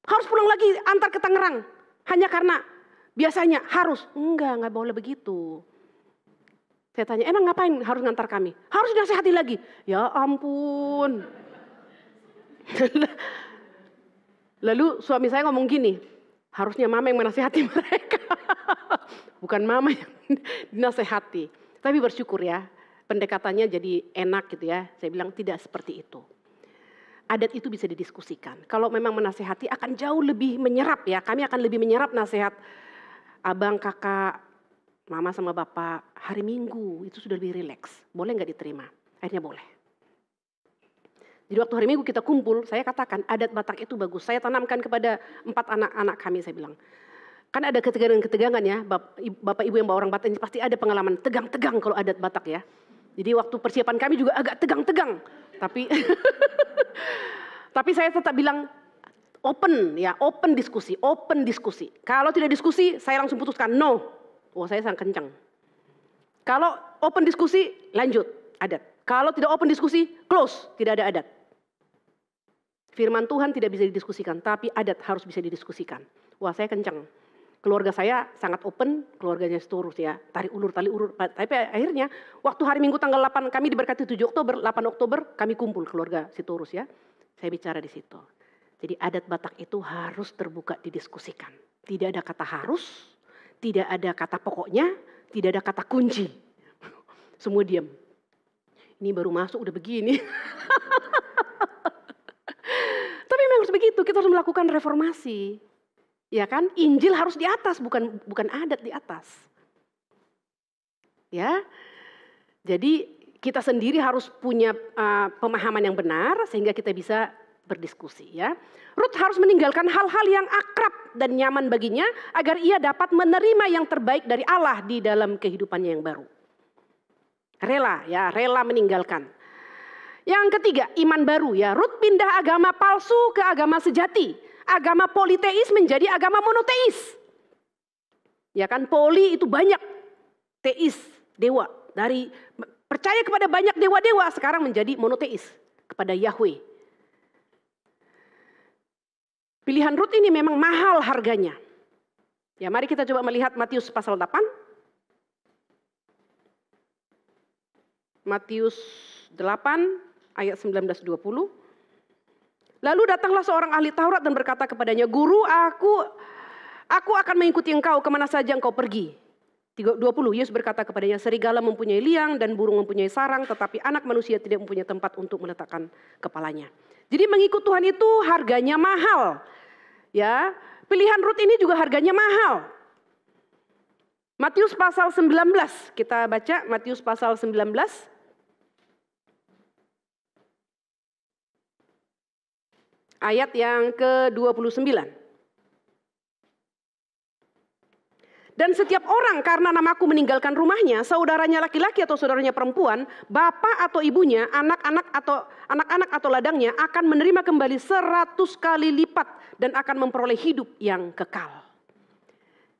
Harus pulang lagi antar ke Tangerang. Hanya karena biasanya harus. Enggak boleh begitu. Saya tanya, emang ngapain harus ngantar kami? Harus dinasihati lagi. Ya ampun. Lalu suami saya ngomong gini, Harusnya mama yang menasehati mereka. Bukan mama yang dinasehati. Tapi bersyukur ya, pendekatannya jadi enak gitu ya. Saya bilang tidak seperti itu. Adat itu bisa didiskusikan. Kalau memang menasehati akan jauh lebih menyerap ya. Kami akan lebih menyerap nasihat abang, kakak, mama sama bapak. Hari Minggu itu sudah lebih rileks. Boleh nggak diterima? Akhirnya boleh. Jadi waktu hari Minggu kita kumpul, saya katakan adat Batak itu bagus. Saya tanamkan kepada 4 anak-anak kami, saya bilang. Kan ada ketegangan-ketegangan ya, bapak ibu yang bawa orang Batak ini pasti ada pengalaman tegang-tegang kalau adat Batak ya. Jadi waktu persiapan kami juga agak tegang-tegang. Tapi tapi saya tetap bilang open ya, open diskusi. Kalau tidak diskusi, saya langsung putuskan no. Oh, saya sangat kencang. Kalau open diskusi, lanjut adat. Kalau tidak open diskusi, close, tidak ada adat. Firman Tuhan tidak bisa didiskusikan, tapi adat harus bisa didiskusikan. Wah, saya kencang. Keluarga saya sangat open, keluarganya Sitorus ya, tali ulur. Tapi akhirnya waktu hari Minggu tanggal 8 kami diberkati 7 Oktober, 8 Oktober kami kumpul keluarga Sitorus ya. Saya bicara di situ. Jadi adat Batak itu harus terbuka didiskusikan. Tidak ada kata harus, tidak ada kata pokoknya, tidak ada kata kunci. Semua diam. Ini baru masuk udah begini. Tapi memang harus begitu, kita harus melakukan reformasi. Ya kan, Injil harus di atas, bukan adat di atas. Ya, jadi kita sendiri harus punya pemahaman yang benar sehingga kita bisa berdiskusi ya. Ruth harus meninggalkan hal-hal yang akrab dan nyaman baginya agar ia dapat menerima yang terbaik dari Allah di dalam kehidupannya yang baru. Rela meninggalkan. Yang ketiga, iman baru ya. Ruth pindah agama palsu ke agama sejati. Agama politeis menjadi agama monoteis. Ya kan, poli itu banyak. Teis, dewa. Dari percaya kepada banyak dewa-dewa sekarang menjadi monoteis. Kepada Yahweh. Pilihan Ruth ini memang mahal harganya. Ya, mari kita coba melihat Matius pasal 8. Matius 8 ayat 19-20. Lalu datanglah seorang ahli Taurat dan berkata kepadanya, "Guru, aku akan mengikuti engkau kemana saja engkau pergi." 20, Yesus berkata kepadanya, "Serigala mempunyai liang dan burung mempunyai sarang, tetapi anak manusia tidak mempunyai tempat untuk meletakkan kepalanya." Jadi mengikut Tuhan itu harganya mahal. Ya, pilihan Ruth ini juga harganya mahal. Matius pasal 19, kita baca Matius pasal 19. Ayat yang ke-29. Dan setiap orang karena namaku meninggalkan rumahnya, saudaranya laki-laki atau saudaranya perempuan, bapak atau ibunya, anak-anak atau ladangnya akan menerima kembali 100 kali lipat dan akan memperoleh hidup yang kekal.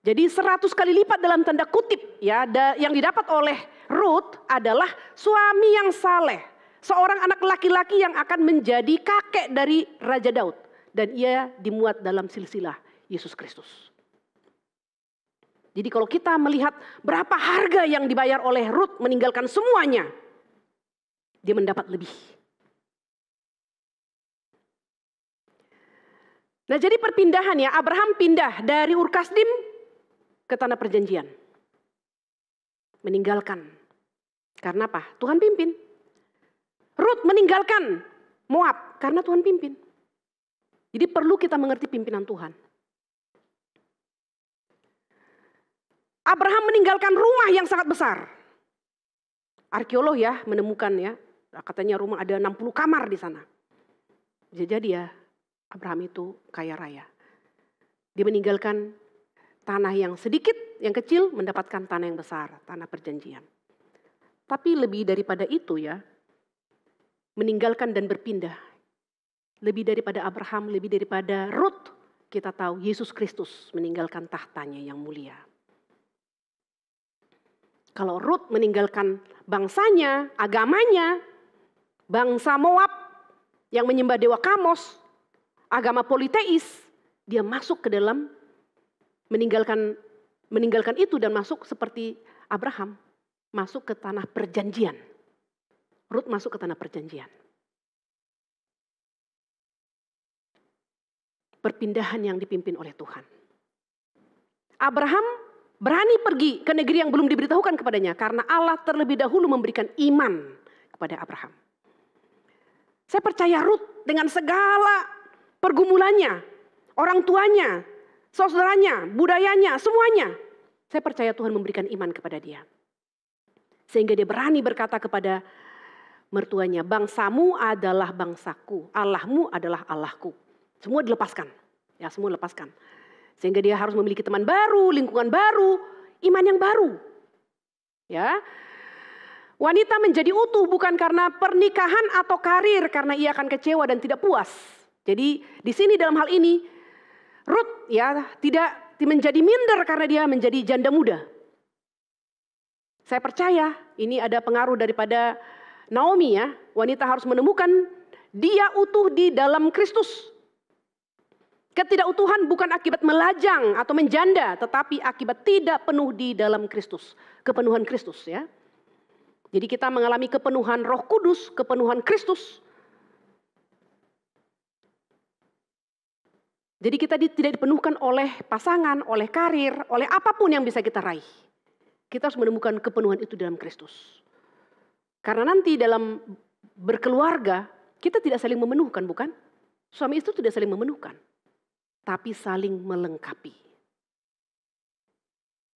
Jadi 100 kali lipat dalam tanda kutip ya, yang didapat oleh Ruth adalah suami yang saleh. Seorang anak laki-laki yang akan menjadi kakek dari Raja Daud. Dan ia dimuat dalam silsilah Yesus Kristus. Jadi kalau kita melihat berapa harga yang dibayar oleh Ruth meninggalkan semuanya. Dia mendapat lebih. Nah, jadi perpindahan ya, Abraham pindah dari Ur Kasdim ke tanah perjanjian. Meninggalkan. Karena apa? Tuhan pimpin. Ruth meninggalkan Moab karena Tuhan pimpin. Jadi perlu kita mengerti pimpinan Tuhan. Abraham meninggalkan rumah yang sangat besar. Arkeolog ya menemukan ya, katanya rumah ada 60 kamar di sana. Jadi ya Abraham itu kaya raya. Dia meninggalkan tanah yang sedikit, yang kecil mendapatkan tanah yang besar, tanah perjanjian. Tapi lebih daripada itu ya, meninggalkan dan berpindah. Lebih daripada Abraham, lebih daripada Ruth, kita tahu Yesus Kristus meninggalkan tahtanya yang mulia. Kalau Ruth meninggalkan bangsanya, agamanya, bangsa Moab yang menyembah dewa Kamos, agama politeis, dia masuk ke dalam meninggalkan itu dan masuk seperti Abraham, masuk ke tanah perjanjian. Ruth masuk ke tanah perjanjian. Perpindahan yang dipimpin oleh Tuhan. Abraham berani pergi ke negeri yang belum diberitahukan kepadanya karena Allah terlebih dahulu memberikan iman kepada Abraham. Saya percaya Rut dengan segala pergumulannya, orang tuanya, saudaranya, budayanya, semuanya. Saya percaya Tuhan memberikan iman kepada dia. Sehingga dia berani berkata kepada mertuanya, bangsamu adalah bangsaku, Allahmu adalah Allahku. Semua dilepaskan, ya semua lepaskan. Sehingga dia harus memiliki teman baru, lingkungan baru, iman yang baru. Ya, wanita menjadi utuh bukan karena pernikahan atau karir, karena ia akan kecewa dan tidak puas. Jadi di sini dalam hal ini, Rut ya tidak menjadi minder karena dia menjadi janda muda. Saya percaya ini ada pengaruh daripada Naomi ya, wanita harus menemukan dia utuh di dalam Kristus. Ketidakutuhan bukan akibat melajang atau menjanda, tetapi akibat tidak penuh di dalam Kristus. Kepenuhan Kristus ya. Jadi kita mengalami kepenuhan Roh Kudus, kepenuhan Kristus. Jadi kita tidak dipenuhkan oleh pasangan, oleh karir, oleh apapun yang bisa kita raih. Kita harus menemukan kepenuhan itu dalam Kristus. Karena nanti dalam berkeluarga, kita tidak saling memenuhkan, bukan? Suami istri tidak saling memenuhkan. Tapi saling melengkapi.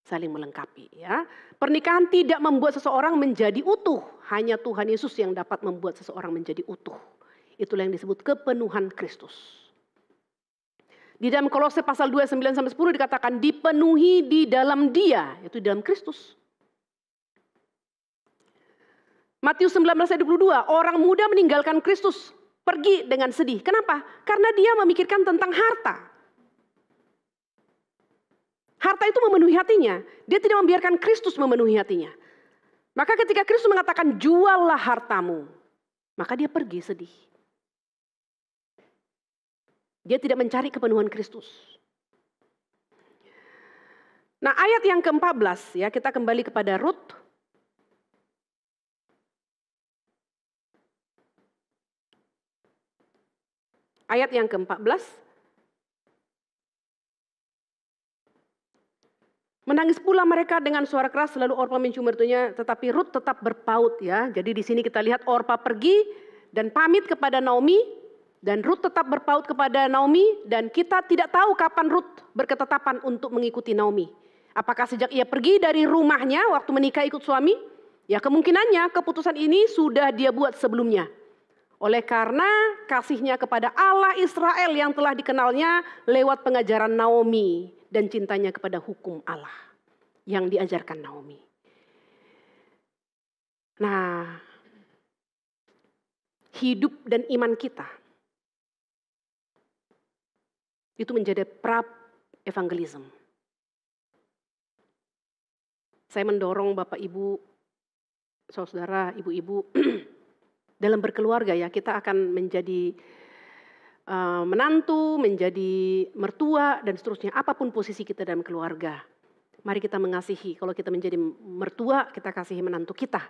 Saling melengkapi ya. Pernikahan tidak membuat seseorang menjadi utuh. Hanya Tuhan Yesus yang dapat membuat seseorang menjadi utuh. Itulah yang disebut kepenuhan Kristus. Di dalam Kolose pasal 2, 9-10 dikatakan dipenuhi di dalam Dia. Itu di dalam Kristus. Matius 19 ayat 22, orang muda meninggalkan Kristus. Pergi dengan sedih. Kenapa? Karena dia memikirkan tentang harta. Harta itu memenuhi hatinya. Dia tidak membiarkan Kristus memenuhi hatinya. Maka ketika Kristus mengatakan juallah hartamu, maka dia pergi sedih. Dia tidak mencari kepenuhan Kristus. Nah ayat yang ke-14 ya, kita kembali kepada Rut. Ayat yang ke-14. Menangis pula mereka dengan suara keras, lalu Orpa mencium mertuanya, tetapi Rut tetap berpaut ya. Jadi di sini kita lihat Orpa pergi dan pamit kepada Naomi, dan Rut tetap berpaut kepada Naomi, dan kita tidak tahu kapan Rut berketetapan untuk mengikuti Naomi. Apakah sejak ia pergi dari rumahnya waktu menikah ikut suami? Ya kemungkinannya keputusan ini sudah dia buat sebelumnya. Oleh karena kasihnya kepada Allah Israel yang telah dikenalnya lewat pengajaran Naomi dan cintanya kepada hukum Allah yang diajarkan Naomi. Nah, hidup dan iman kita itu menjadi pra-evangelism. Saya mendorong Bapak Ibu, saudara, ibu-ibu, dalam berkeluarga ya, kita akan menjadi menantu, menjadi mertua, dan seterusnya. Apapun posisi kita dalam keluarga. Mari kita mengasihi. Kalau kita menjadi mertua, kita kasihi menantu kita.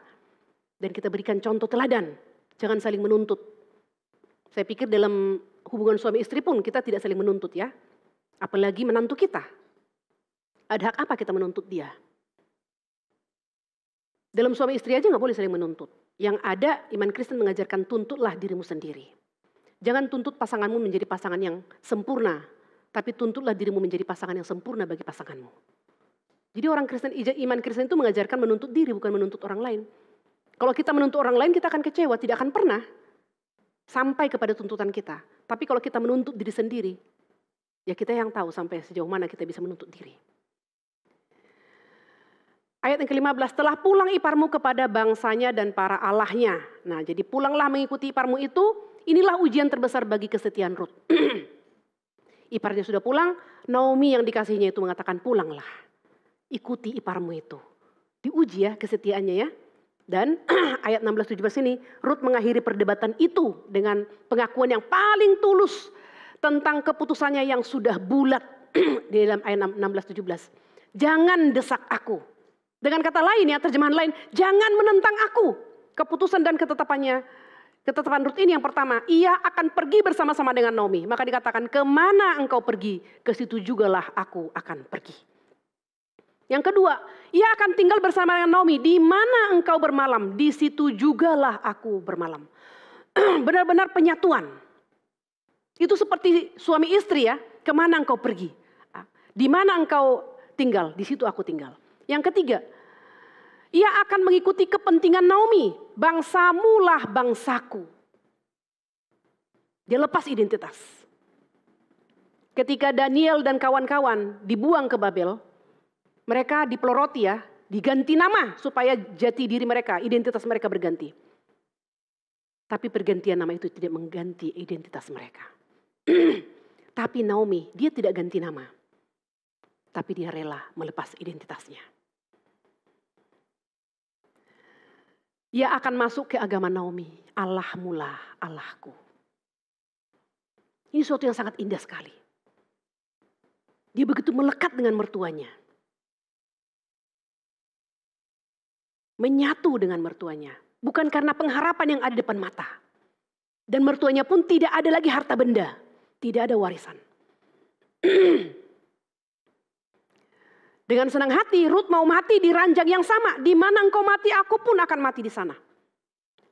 Dan kita berikan contoh teladan. Jangan saling menuntut. Saya pikir dalam hubungan suami istri pun kita tidak saling menuntut ya. Apalagi menantu kita. Ada hak apa kita menuntut dia? Dalam suami istri aja nggak boleh saling menuntut. Yang ada iman Kristen mengajarkan tuntutlah dirimu sendiri. Jangan tuntut pasanganmu menjadi pasangan yang sempurna. Tapi tuntutlah dirimu menjadi pasangan yang sempurna bagi pasanganmu. Jadi orang Kristen, iman Kristen itu mengajarkan menuntut diri bukan menuntut orang lain. Kalau kita menuntut orang lain kita akan kecewa, tidak akan pernah sampai kepada tuntutan kita. Tapi kalau kita menuntut diri sendiri, ya kita yang tahu sampai sejauh mana kita bisa menuntut diri. Ayat yang ke-15, telah pulang iparmu kepada bangsanya dan para allahnya. Nah jadi pulanglah mengikuti iparmu itu, inilah ujian terbesar bagi kesetiaan Rut. Iparnya sudah pulang, Naomi yang dikasihnya itu mengatakan pulanglah. Ikuti iparmu itu. Diuji ya kesetiaannya ya. Dan ayat 16-17 ini, Rut mengakhiri perdebatan itu dengan pengakuan yang paling tulus tentang keputusannya yang sudah bulat di dalam ayat 16-17. Jangan desak aku. Dengan kata lain ya, terjemahan lain, jangan menentang aku. Keputusan dan ketetapan Rut ini yang pertama, ia akan pergi bersama-sama dengan Naomi. Maka dikatakan, kemana engkau pergi, ke situ jugalah aku akan pergi. Yang kedua, ia akan tinggal bersama dengan Naomi. Di mana engkau bermalam, di situ jugalah aku bermalam. Benar-benar penyatuan. Itu seperti suami istri ya, kemana engkau pergi? Di mana engkau tinggal, di situ aku tinggal. Yang ketiga, ia akan mengikuti kepentingan Naomi. Bangsamulah bangsaku. Dia lepas identitas. Ketika Daniel dan kawan-kawan dibuang ke Babel, mereka dipeloroti ya, diganti nama supaya jati diri mereka, identitas mereka berganti. Tapi pergantian nama itu tidak mengganti identitas mereka. Tapi Naomi, dia tidak ganti nama. Tapi dia rela melepas identitasnya. Ia akan masuk ke agama Naomi. Allahmulah Allahku. Ini sesuatu yang sangat indah sekali. Dia begitu melekat dengan mertuanya. Menyatu dengan mertuanya. Bukan karena pengharapan yang ada di depan mata. Dan mertuanya pun tidak ada lagi harta benda. Tidak ada warisan. Dengan senang hati, Ruth mau mati di ranjang yang sama. Di mana engkau mati, aku pun akan mati di sana.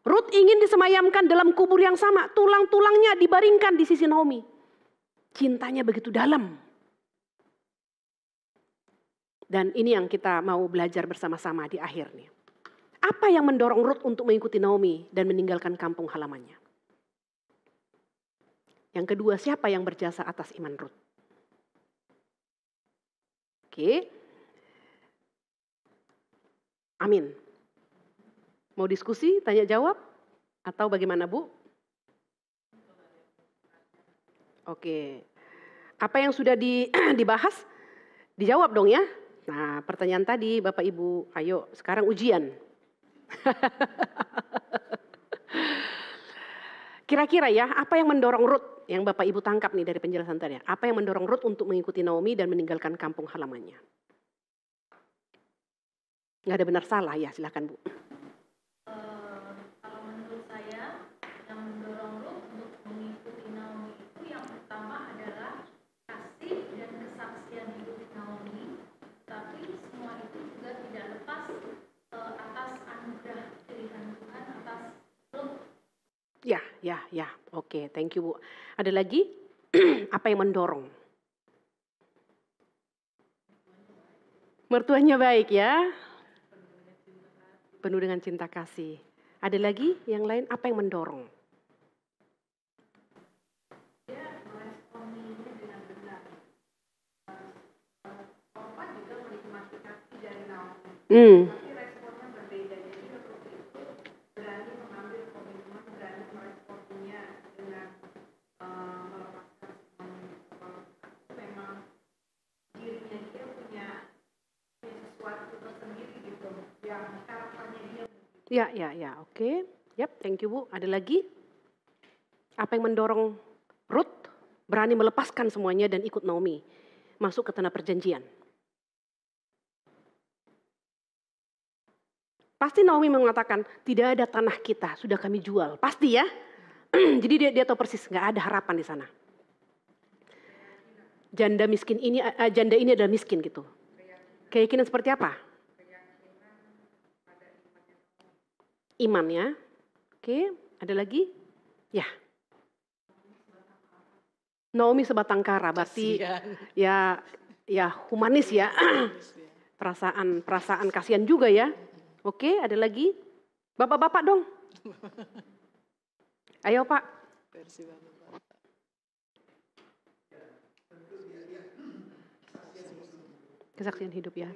Ruth ingin disemayamkan dalam kubur yang sama. Tulang-tulangnya dibaringkan di sisi Naomi. Cintanya begitu dalam. Dan ini yang kita mau belajar bersama-sama di akhir nih. Apa yang mendorong Ruth untuk mengikuti Naomi dan meninggalkan kampung halamannya? Yang kedua, siapa yang berjasa atas iman Ruth? Oke. Amin. Mau diskusi, tanya jawab? Atau bagaimana Bu? Oke. Apa yang sudah dibahas? Dijawab dong ya. Nah, pertanyaan tadi Bapak Ibu, ayo sekarang ujian. Kira-kira ya, apa yang mendorong Ruth yang Bapak Ibu tangkap nih dari penjelasan tadi? Apa yang mendorong Ruth untuk mengikuti Naomi dan meninggalkan kampung halamannya? Nggak ada benar salah ya, silakan Bu. Kalau menurut saya, yang mendorong Ruth untuk mengikuti Naomi itu yang pertama adalah kasih dan kesaksian hidup Naomi. Tapi semua itu juga tidak lepas atas anugerah pilihan Tuhan atas Ruth. Ya. Oke, thank you Bu. Ada lagi? Apa yang mendorong? Mertuanya baik ya. Penuh dengan cinta kasih. Ada lagi yang lain? Apa yang mendorong? Dia meresponinya dengan benar. Orpa juga menikmati kasih dari Naomi. Tapi responnya berbeda. Jadi Ruth itu berani mengambil komitmen, berani meresponnya dengan melepaskan semuanya. Itu memang dirinya dia punya sesuatu tersendiri gitu. Yang karakternya dia. Ya, oke. Yap, thank you Bu. Ada lagi? Apa yang mendorong Ruth berani melepaskan semuanya dan ikut Naomi masuk ke tanah perjanjian? Pasti Naomi mengatakan, tidak ada tanah kita, sudah kami jual. Pasti ya. Jadi dia tahu persis, nggak ada harapan di sana. Janda ini adalah miskin gitu. Keyakinan seperti apa? Iman ya. Oke, ada lagi? Ya. Naomi sebatang kara, berarti ya humanis ya. Perasaan kasihan juga ya. Oke, ada lagi? Bapak-bapak dong. Ayo Pak. Kesaksian hidup ya.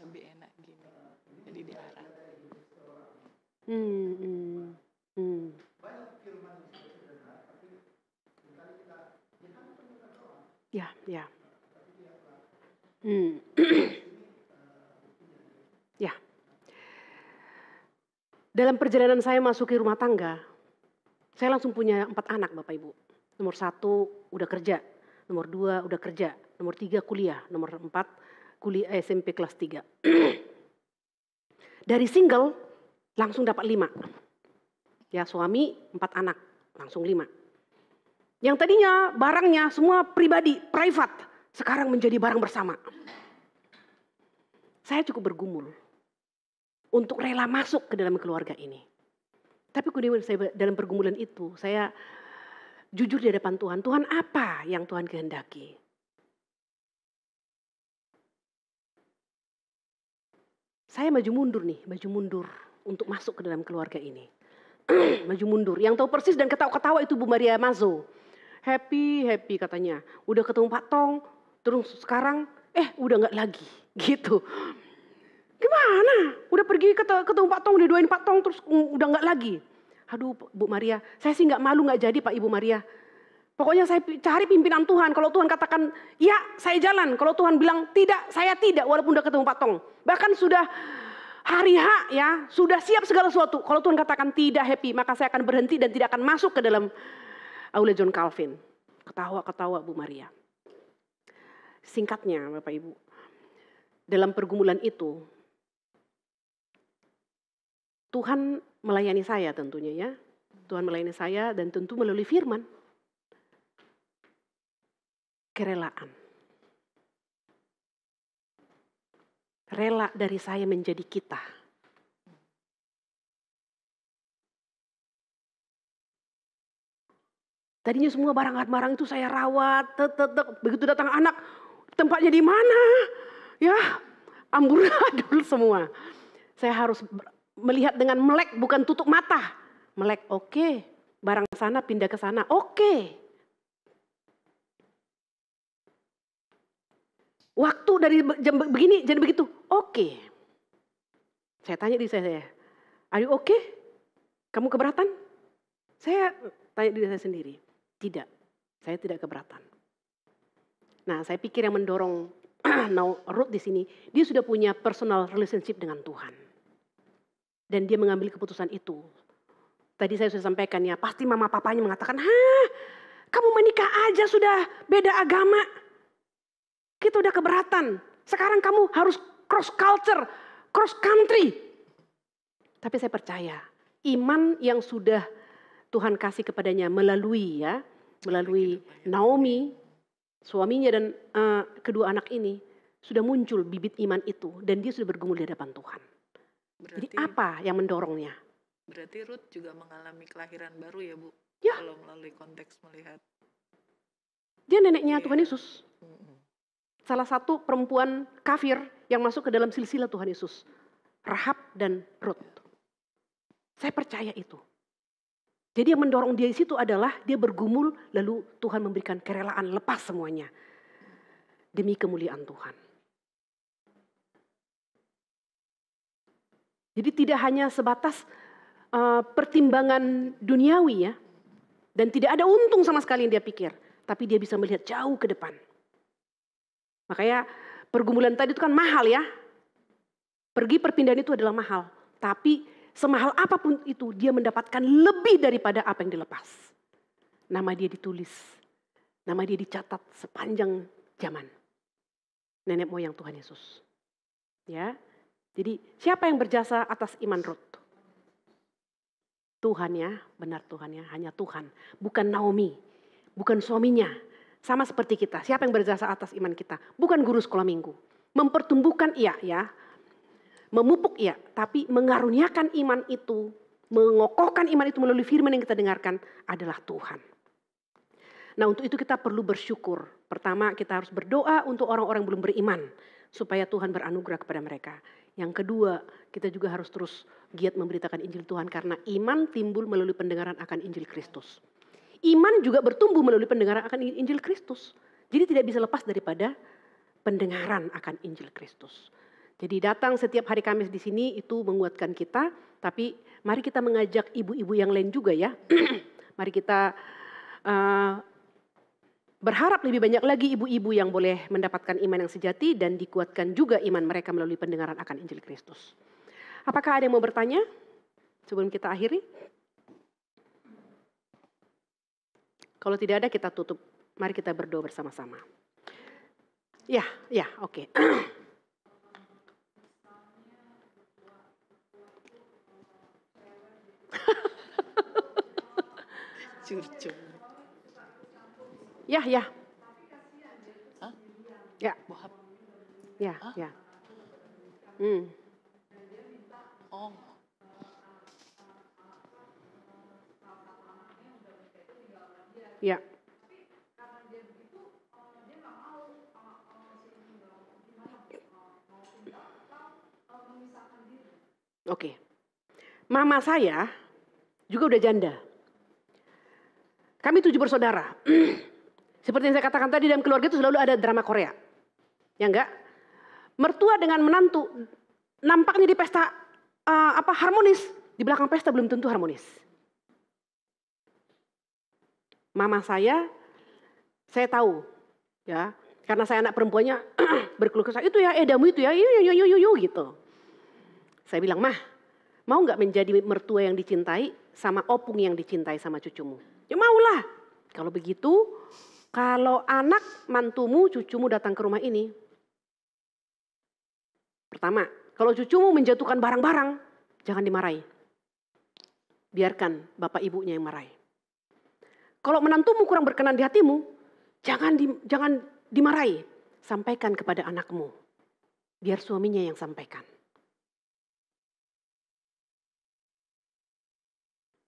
Lebih enak gini. Jadi diarah. Ya. Ya. Dalam perjalanan saya masuki rumah tangga, saya langsung punya 4 anak Bapak Ibu. Nomor 1 udah kerja, nomor 2 udah kerja, nomor 3 kuliah, nomor 4 kuliah SMP kelas 3. Dari single langsung dapat 5. Ya suami 4 anak, langsung 5. Yang tadinya barangnya semua pribadi, private, sekarang menjadi barang bersama. Saya cukup bergumul untuk rela masuk ke dalam keluarga ini. Tapi kemudian saya dalam pergumulan itu, saya jujur di hadapan Tuhan. Tuhan, apa yang Tuhan kehendaki? Saya maju mundur untuk masuk ke dalam keluarga ini. Maju mundur. Yang tahu persis dan ketawa-ketawa itu Bu Maria Mazo. Happy katanya. Udah ketemu Pak Tong, terus sekarang udah gak lagi. Gitu. Gimana? Udah pergi ketemu Pak Tong, didoain Pak Tong, terus udah gak lagi. Aduh Bu Maria, saya sih gak malu gak jadi Pak Ibu Maria. Pokoknya saya cari pimpinan Tuhan. Kalau Tuhan katakan ya, saya jalan. Kalau Tuhan bilang tidak, saya tidak. Walaupun udah ketemu Pak Tong. Bahkan sudah hari H ya, sudah siap segala sesuatu. Kalau Tuhan katakan tidak happy, maka saya akan berhenti dan tidak akan masuk ke dalam Aula John Calvin. Ketawa Bu Maria. Singkatnya Bapak Ibu, dalam pergumulan itu, Tuhan melayani saya tentunya ya. Tuhan melayani saya dan tentu melalui firman. Kerelaan. Rela dari saya menjadi kita. Tadinya semua barang-barang itu saya rawat, begitu datang anak, tempatnya di mana? Ya, amburadul semua. Saya harus melihat dengan melek, bukan tutup mata. Melek, oke. Barang sana pindah ke sana, oke. Waktu dari jam begini jadi begitu, oke. Saya tanya diri saya, are you okay? Kamu keberatan? Saya tanya diri saya sendiri. Tidak, saya tidak keberatan. Nah, saya pikir yang mendorong Ruth di sini, dia sudah punya personal relationship dengan Tuhan. Dan dia mengambil keputusan itu. Tadi saya sudah sampaikan ya, pasti mama papanya mengatakan, kamu menikah aja sudah beda agama. Kita udah keberatan. Sekarang kamu harus cross culture, cross country. Tapi saya percaya, iman yang sudah Tuhan kasih kepadanya melalui Naomi, suaminya dan kedua anak ini, sudah muncul bibit iman itu dan dia sudah bergumul di hadapan Tuhan. Jadi apa yang mendorongnya? Berarti Ruth juga mengalami kelahiran baru ya Bu? Ya. Kalau melalui konteks melihat. Dia neneknya Tuhan Yesus. Salah satu perempuan kafir yang masuk ke dalam silsilah Tuhan Yesus. Rahab dan Ruth. Saya percaya itu. Jadi yang mendorong dia di situ adalah dia bergumul lalu Tuhan memberikan kerelaan lepas semuanya. Demi kemuliaan Tuhan. Jadi tidak hanya sebatas pertimbangan duniawi ya. Dan tidak ada untung sama sekali yang dia pikir. Tapi dia bisa melihat jauh ke depan. Makanya pergumulan tadi itu kan mahal ya. Pergi perpindahan itu adalah mahal. Tapi semahal apapun itu dia mendapatkan lebih daripada apa yang dilepas. Nama dia ditulis. Nama dia dicatat sepanjang zaman. Nenek moyang Tuhan Yesus. Ya. Jadi siapa yang berjasa atas iman Ruth? Tuhan ya, benar Tuhan ya, hanya Tuhan. Bukan Naomi, bukan suaminya. Sama seperti kita, siapa yang berjasa atas iman kita? Bukan guru sekolah minggu. Mempertumbuhkan iya ya, memupuk iya, tapi mengaruniakan iman itu, mengokohkan iman itu melalui firman yang kita dengarkan adalah Tuhan. Nah untuk itu kita perlu bersyukur. Pertama kita harus berdoa untuk orang-orang yang belum beriman. Supaya Tuhan beranugerah kepada mereka. Yang kedua, kita juga harus terus giat memberitakan Injil Tuhan. Karena iman timbul melalui pendengaran akan Injil Kristus. Iman juga bertumbuh melalui pendengaran akan Injil Kristus. Jadi tidak bisa lepas daripada pendengaran akan Injil Kristus. Jadi datang setiap hari Kamis di sini itu menguatkan kita. Tapi mari kita mengajak ibu-ibu yang lain juga ya. Mari kita berharap lebih banyak lagi ibu-ibu yang boleh mendapatkan iman yang sejati dan dikuatkan juga iman mereka melalui pendengaran akan Injil Kristus. Apakah ada yang mau bertanya sebelum kita akhiri? Kalau tidak ada kita tutup. Mari kita berdoa bersama-sama. Ya, oke. Curcol. Ya, ya. Hah? Ya, Bohab. ya, Hah? ya. Oh. Ya. Oke. Mama saya juga udah janda. Kami 7 bersaudara. Seperti yang saya katakan tadi, dalam keluarga itu selalu ada drama Korea. Ya enggak? Mertua dengan menantu nampaknya di pesta harmonis, di belakang pesta belum tentu harmonis. Mama saya tahu, ya, karena saya anak perempuannya berkeluh kesah, itu ya edamu itu ya, yuk gitu. Saya bilang, Mah, mau nggak menjadi mertua yang dicintai sama opung yang dicintai sama cucumu? Ya maulah. Kalau begitu, kalau anak mantumu, cucumu datang ke rumah ini, pertama, kalau cucumu menjatuhkan barang-barang, jangan dimarahi. Biarkan bapak ibunya yang marahi. Kalau menantumu kurang berkenan di hatimu, jangan dimarahi. Sampaikan kepada anakmu. Biar suaminya yang sampaikan.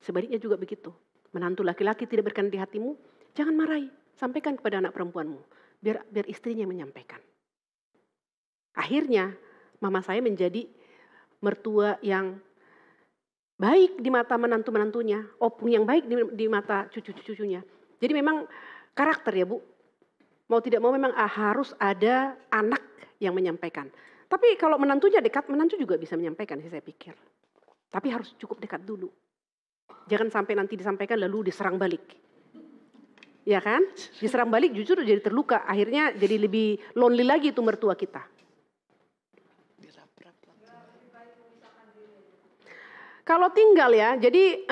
Sebaliknya juga begitu. Menantu laki-laki tidak berkenan di hatimu, jangan marahi. Sampaikan kepada anak perempuanmu. Biar istrinya menyampaikan. Akhirnya, mama saya menjadi mertua yang baik di mata menantu-menantunya, opung yang baik di mata cucu-cucunya. Jadi memang karakter ya Bu. Mau tidak mau memang harus ada anak yang menyampaikan. Tapi kalau menantunya dekat, menantu juga bisa menyampaikan sih saya pikir. Tapi harus cukup dekat dulu. Jangan sampai nanti disampaikan lalu diserang balik. Ya kan? Diserang balik justru jadi terluka. Akhirnya jadi lebih lonely lagi itu mertua kita. Kalau tinggal ya, jadi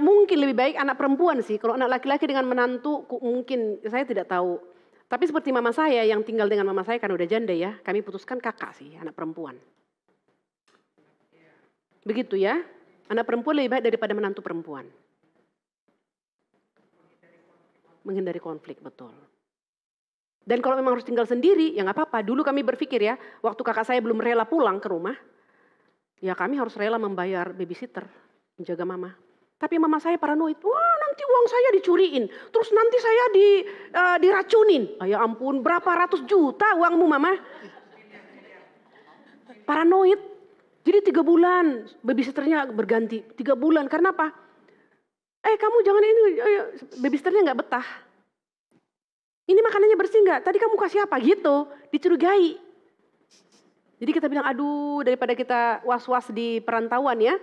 mungkin lebih baik anak perempuan sih. Kalau anak laki-laki dengan menantu mungkin saya tidak tahu. Tapi seperti mama saya yang tinggal dengan mama saya kan udah janda ya. Kami putuskan kakak sih, anak perempuan. Begitu ya. Anak perempuan lebih baik daripada menantu perempuan. Menghindari konflik, betul. Dan kalau memang harus tinggal sendiri, ya nggak apa-apa. Dulu kami berpikir ya, waktu kakak saya belum rela pulang ke rumah, ya kami harus rela membayar babysitter, menjaga mama. Tapi mama saya paranoid, wah nanti uang saya dicuriin, terus nanti saya diracunin. Ya ampun, berapa ratus juta uangmu mama? Paranoid. Jadi 3 bulan babysitternya berganti, 3 bulan. Karena apa? Kamu jangan ini, babysitternya nggak betah. Ini makanannya bersih nggak? Tadi kamu kasih apa? Gitu, dicurigai. Jadi kita bilang, aduh daripada kita was-was di perantauan ya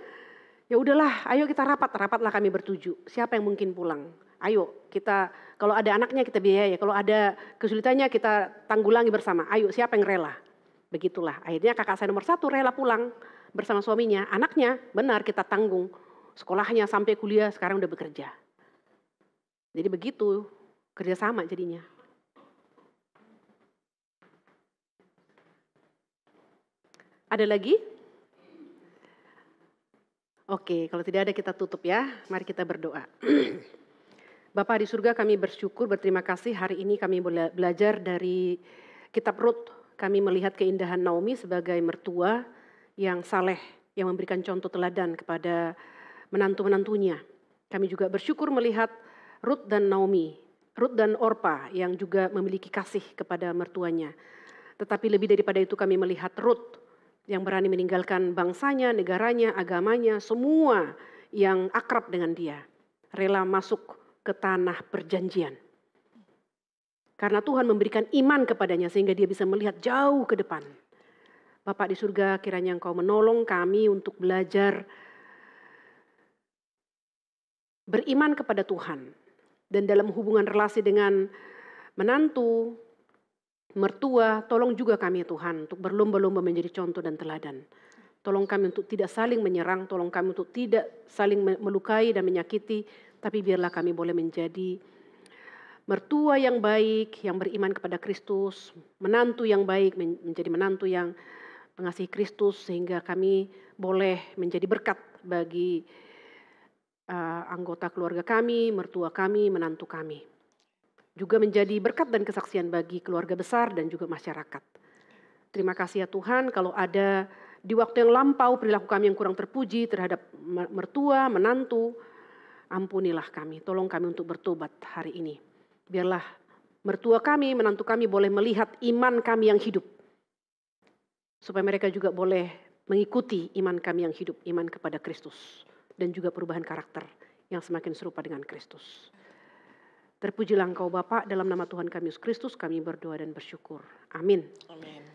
udahlah, ayo kita rapatlah kami bertuju. Siapa yang mungkin pulang? Ayo kita, kalau ada anaknya kita biayai, kalau ada kesulitannya kita tanggulangi bersama. Ayo siapa yang rela? Begitulah, akhirnya kakak saya nomor 1 rela pulang bersama suaminya. Anaknya benar kita tanggung, sekolahnya sampai kuliah sekarang udah bekerja. Jadi begitu, kerjasama jadinya. Ada lagi? Oke, kalau tidak ada kita tutup ya. Mari kita berdoa. Bapa di surga, kami bersyukur, berterima kasih hari ini kami belajar dari kitab Rut. Kami melihat keindahan Naomi sebagai mertua yang saleh, yang memberikan contoh teladan kepada menantu-menantunya. Kami juga bersyukur melihat Rut dan Naomi, Rut dan Orpa yang juga memiliki kasih kepada mertuanya. Tetapi lebih daripada itu kami melihat Rut yang berani meninggalkan bangsanya, negaranya, agamanya, semua yang akrab dengan dia. Rela masuk ke tanah perjanjian. Karena Tuhan memberikan iman kepadanya sehingga dia bisa melihat jauh ke depan. Bapak di surga, kiranya Engkau menolong kami untuk belajar beriman kepada Tuhan. Dan dalam hubungan relasi dengan menantu, mertua, tolong juga kami Tuhan untuk berlomba-lomba menjadi contoh dan teladan. Tolong kami untuk tidak saling menyerang, tolong kami untuk tidak saling melukai dan menyakiti, tapi biarlah kami boleh menjadi mertua yang baik, yang beriman kepada Kristus, menantu yang baik, menjadi menantu yang mengasihi Kristus, sehingga kami boleh menjadi berkat bagi anggota keluarga kami, mertua kami, menantu kami. juga menjadi berkat dan kesaksian bagi keluarga besar dan juga masyarakat. Terima kasih ya Tuhan, kalau ada di waktu yang lampau perilaku kami yang kurang terpuji terhadap mertua, menantu, ampunilah kami, tolong kami untuk bertobat hari ini. Biarlah mertua kami, menantu kami boleh melihat iman kami yang hidup. Supaya mereka juga boleh mengikuti iman kami yang hidup, iman kepada Kristus. Dan juga perubahan karakter yang semakin serupa dengan Kristus. Terpujilah Engkau Bapa, dalam nama Tuhan kami Yesus Kristus kami berdoa dan bersyukur. Amin. Amin.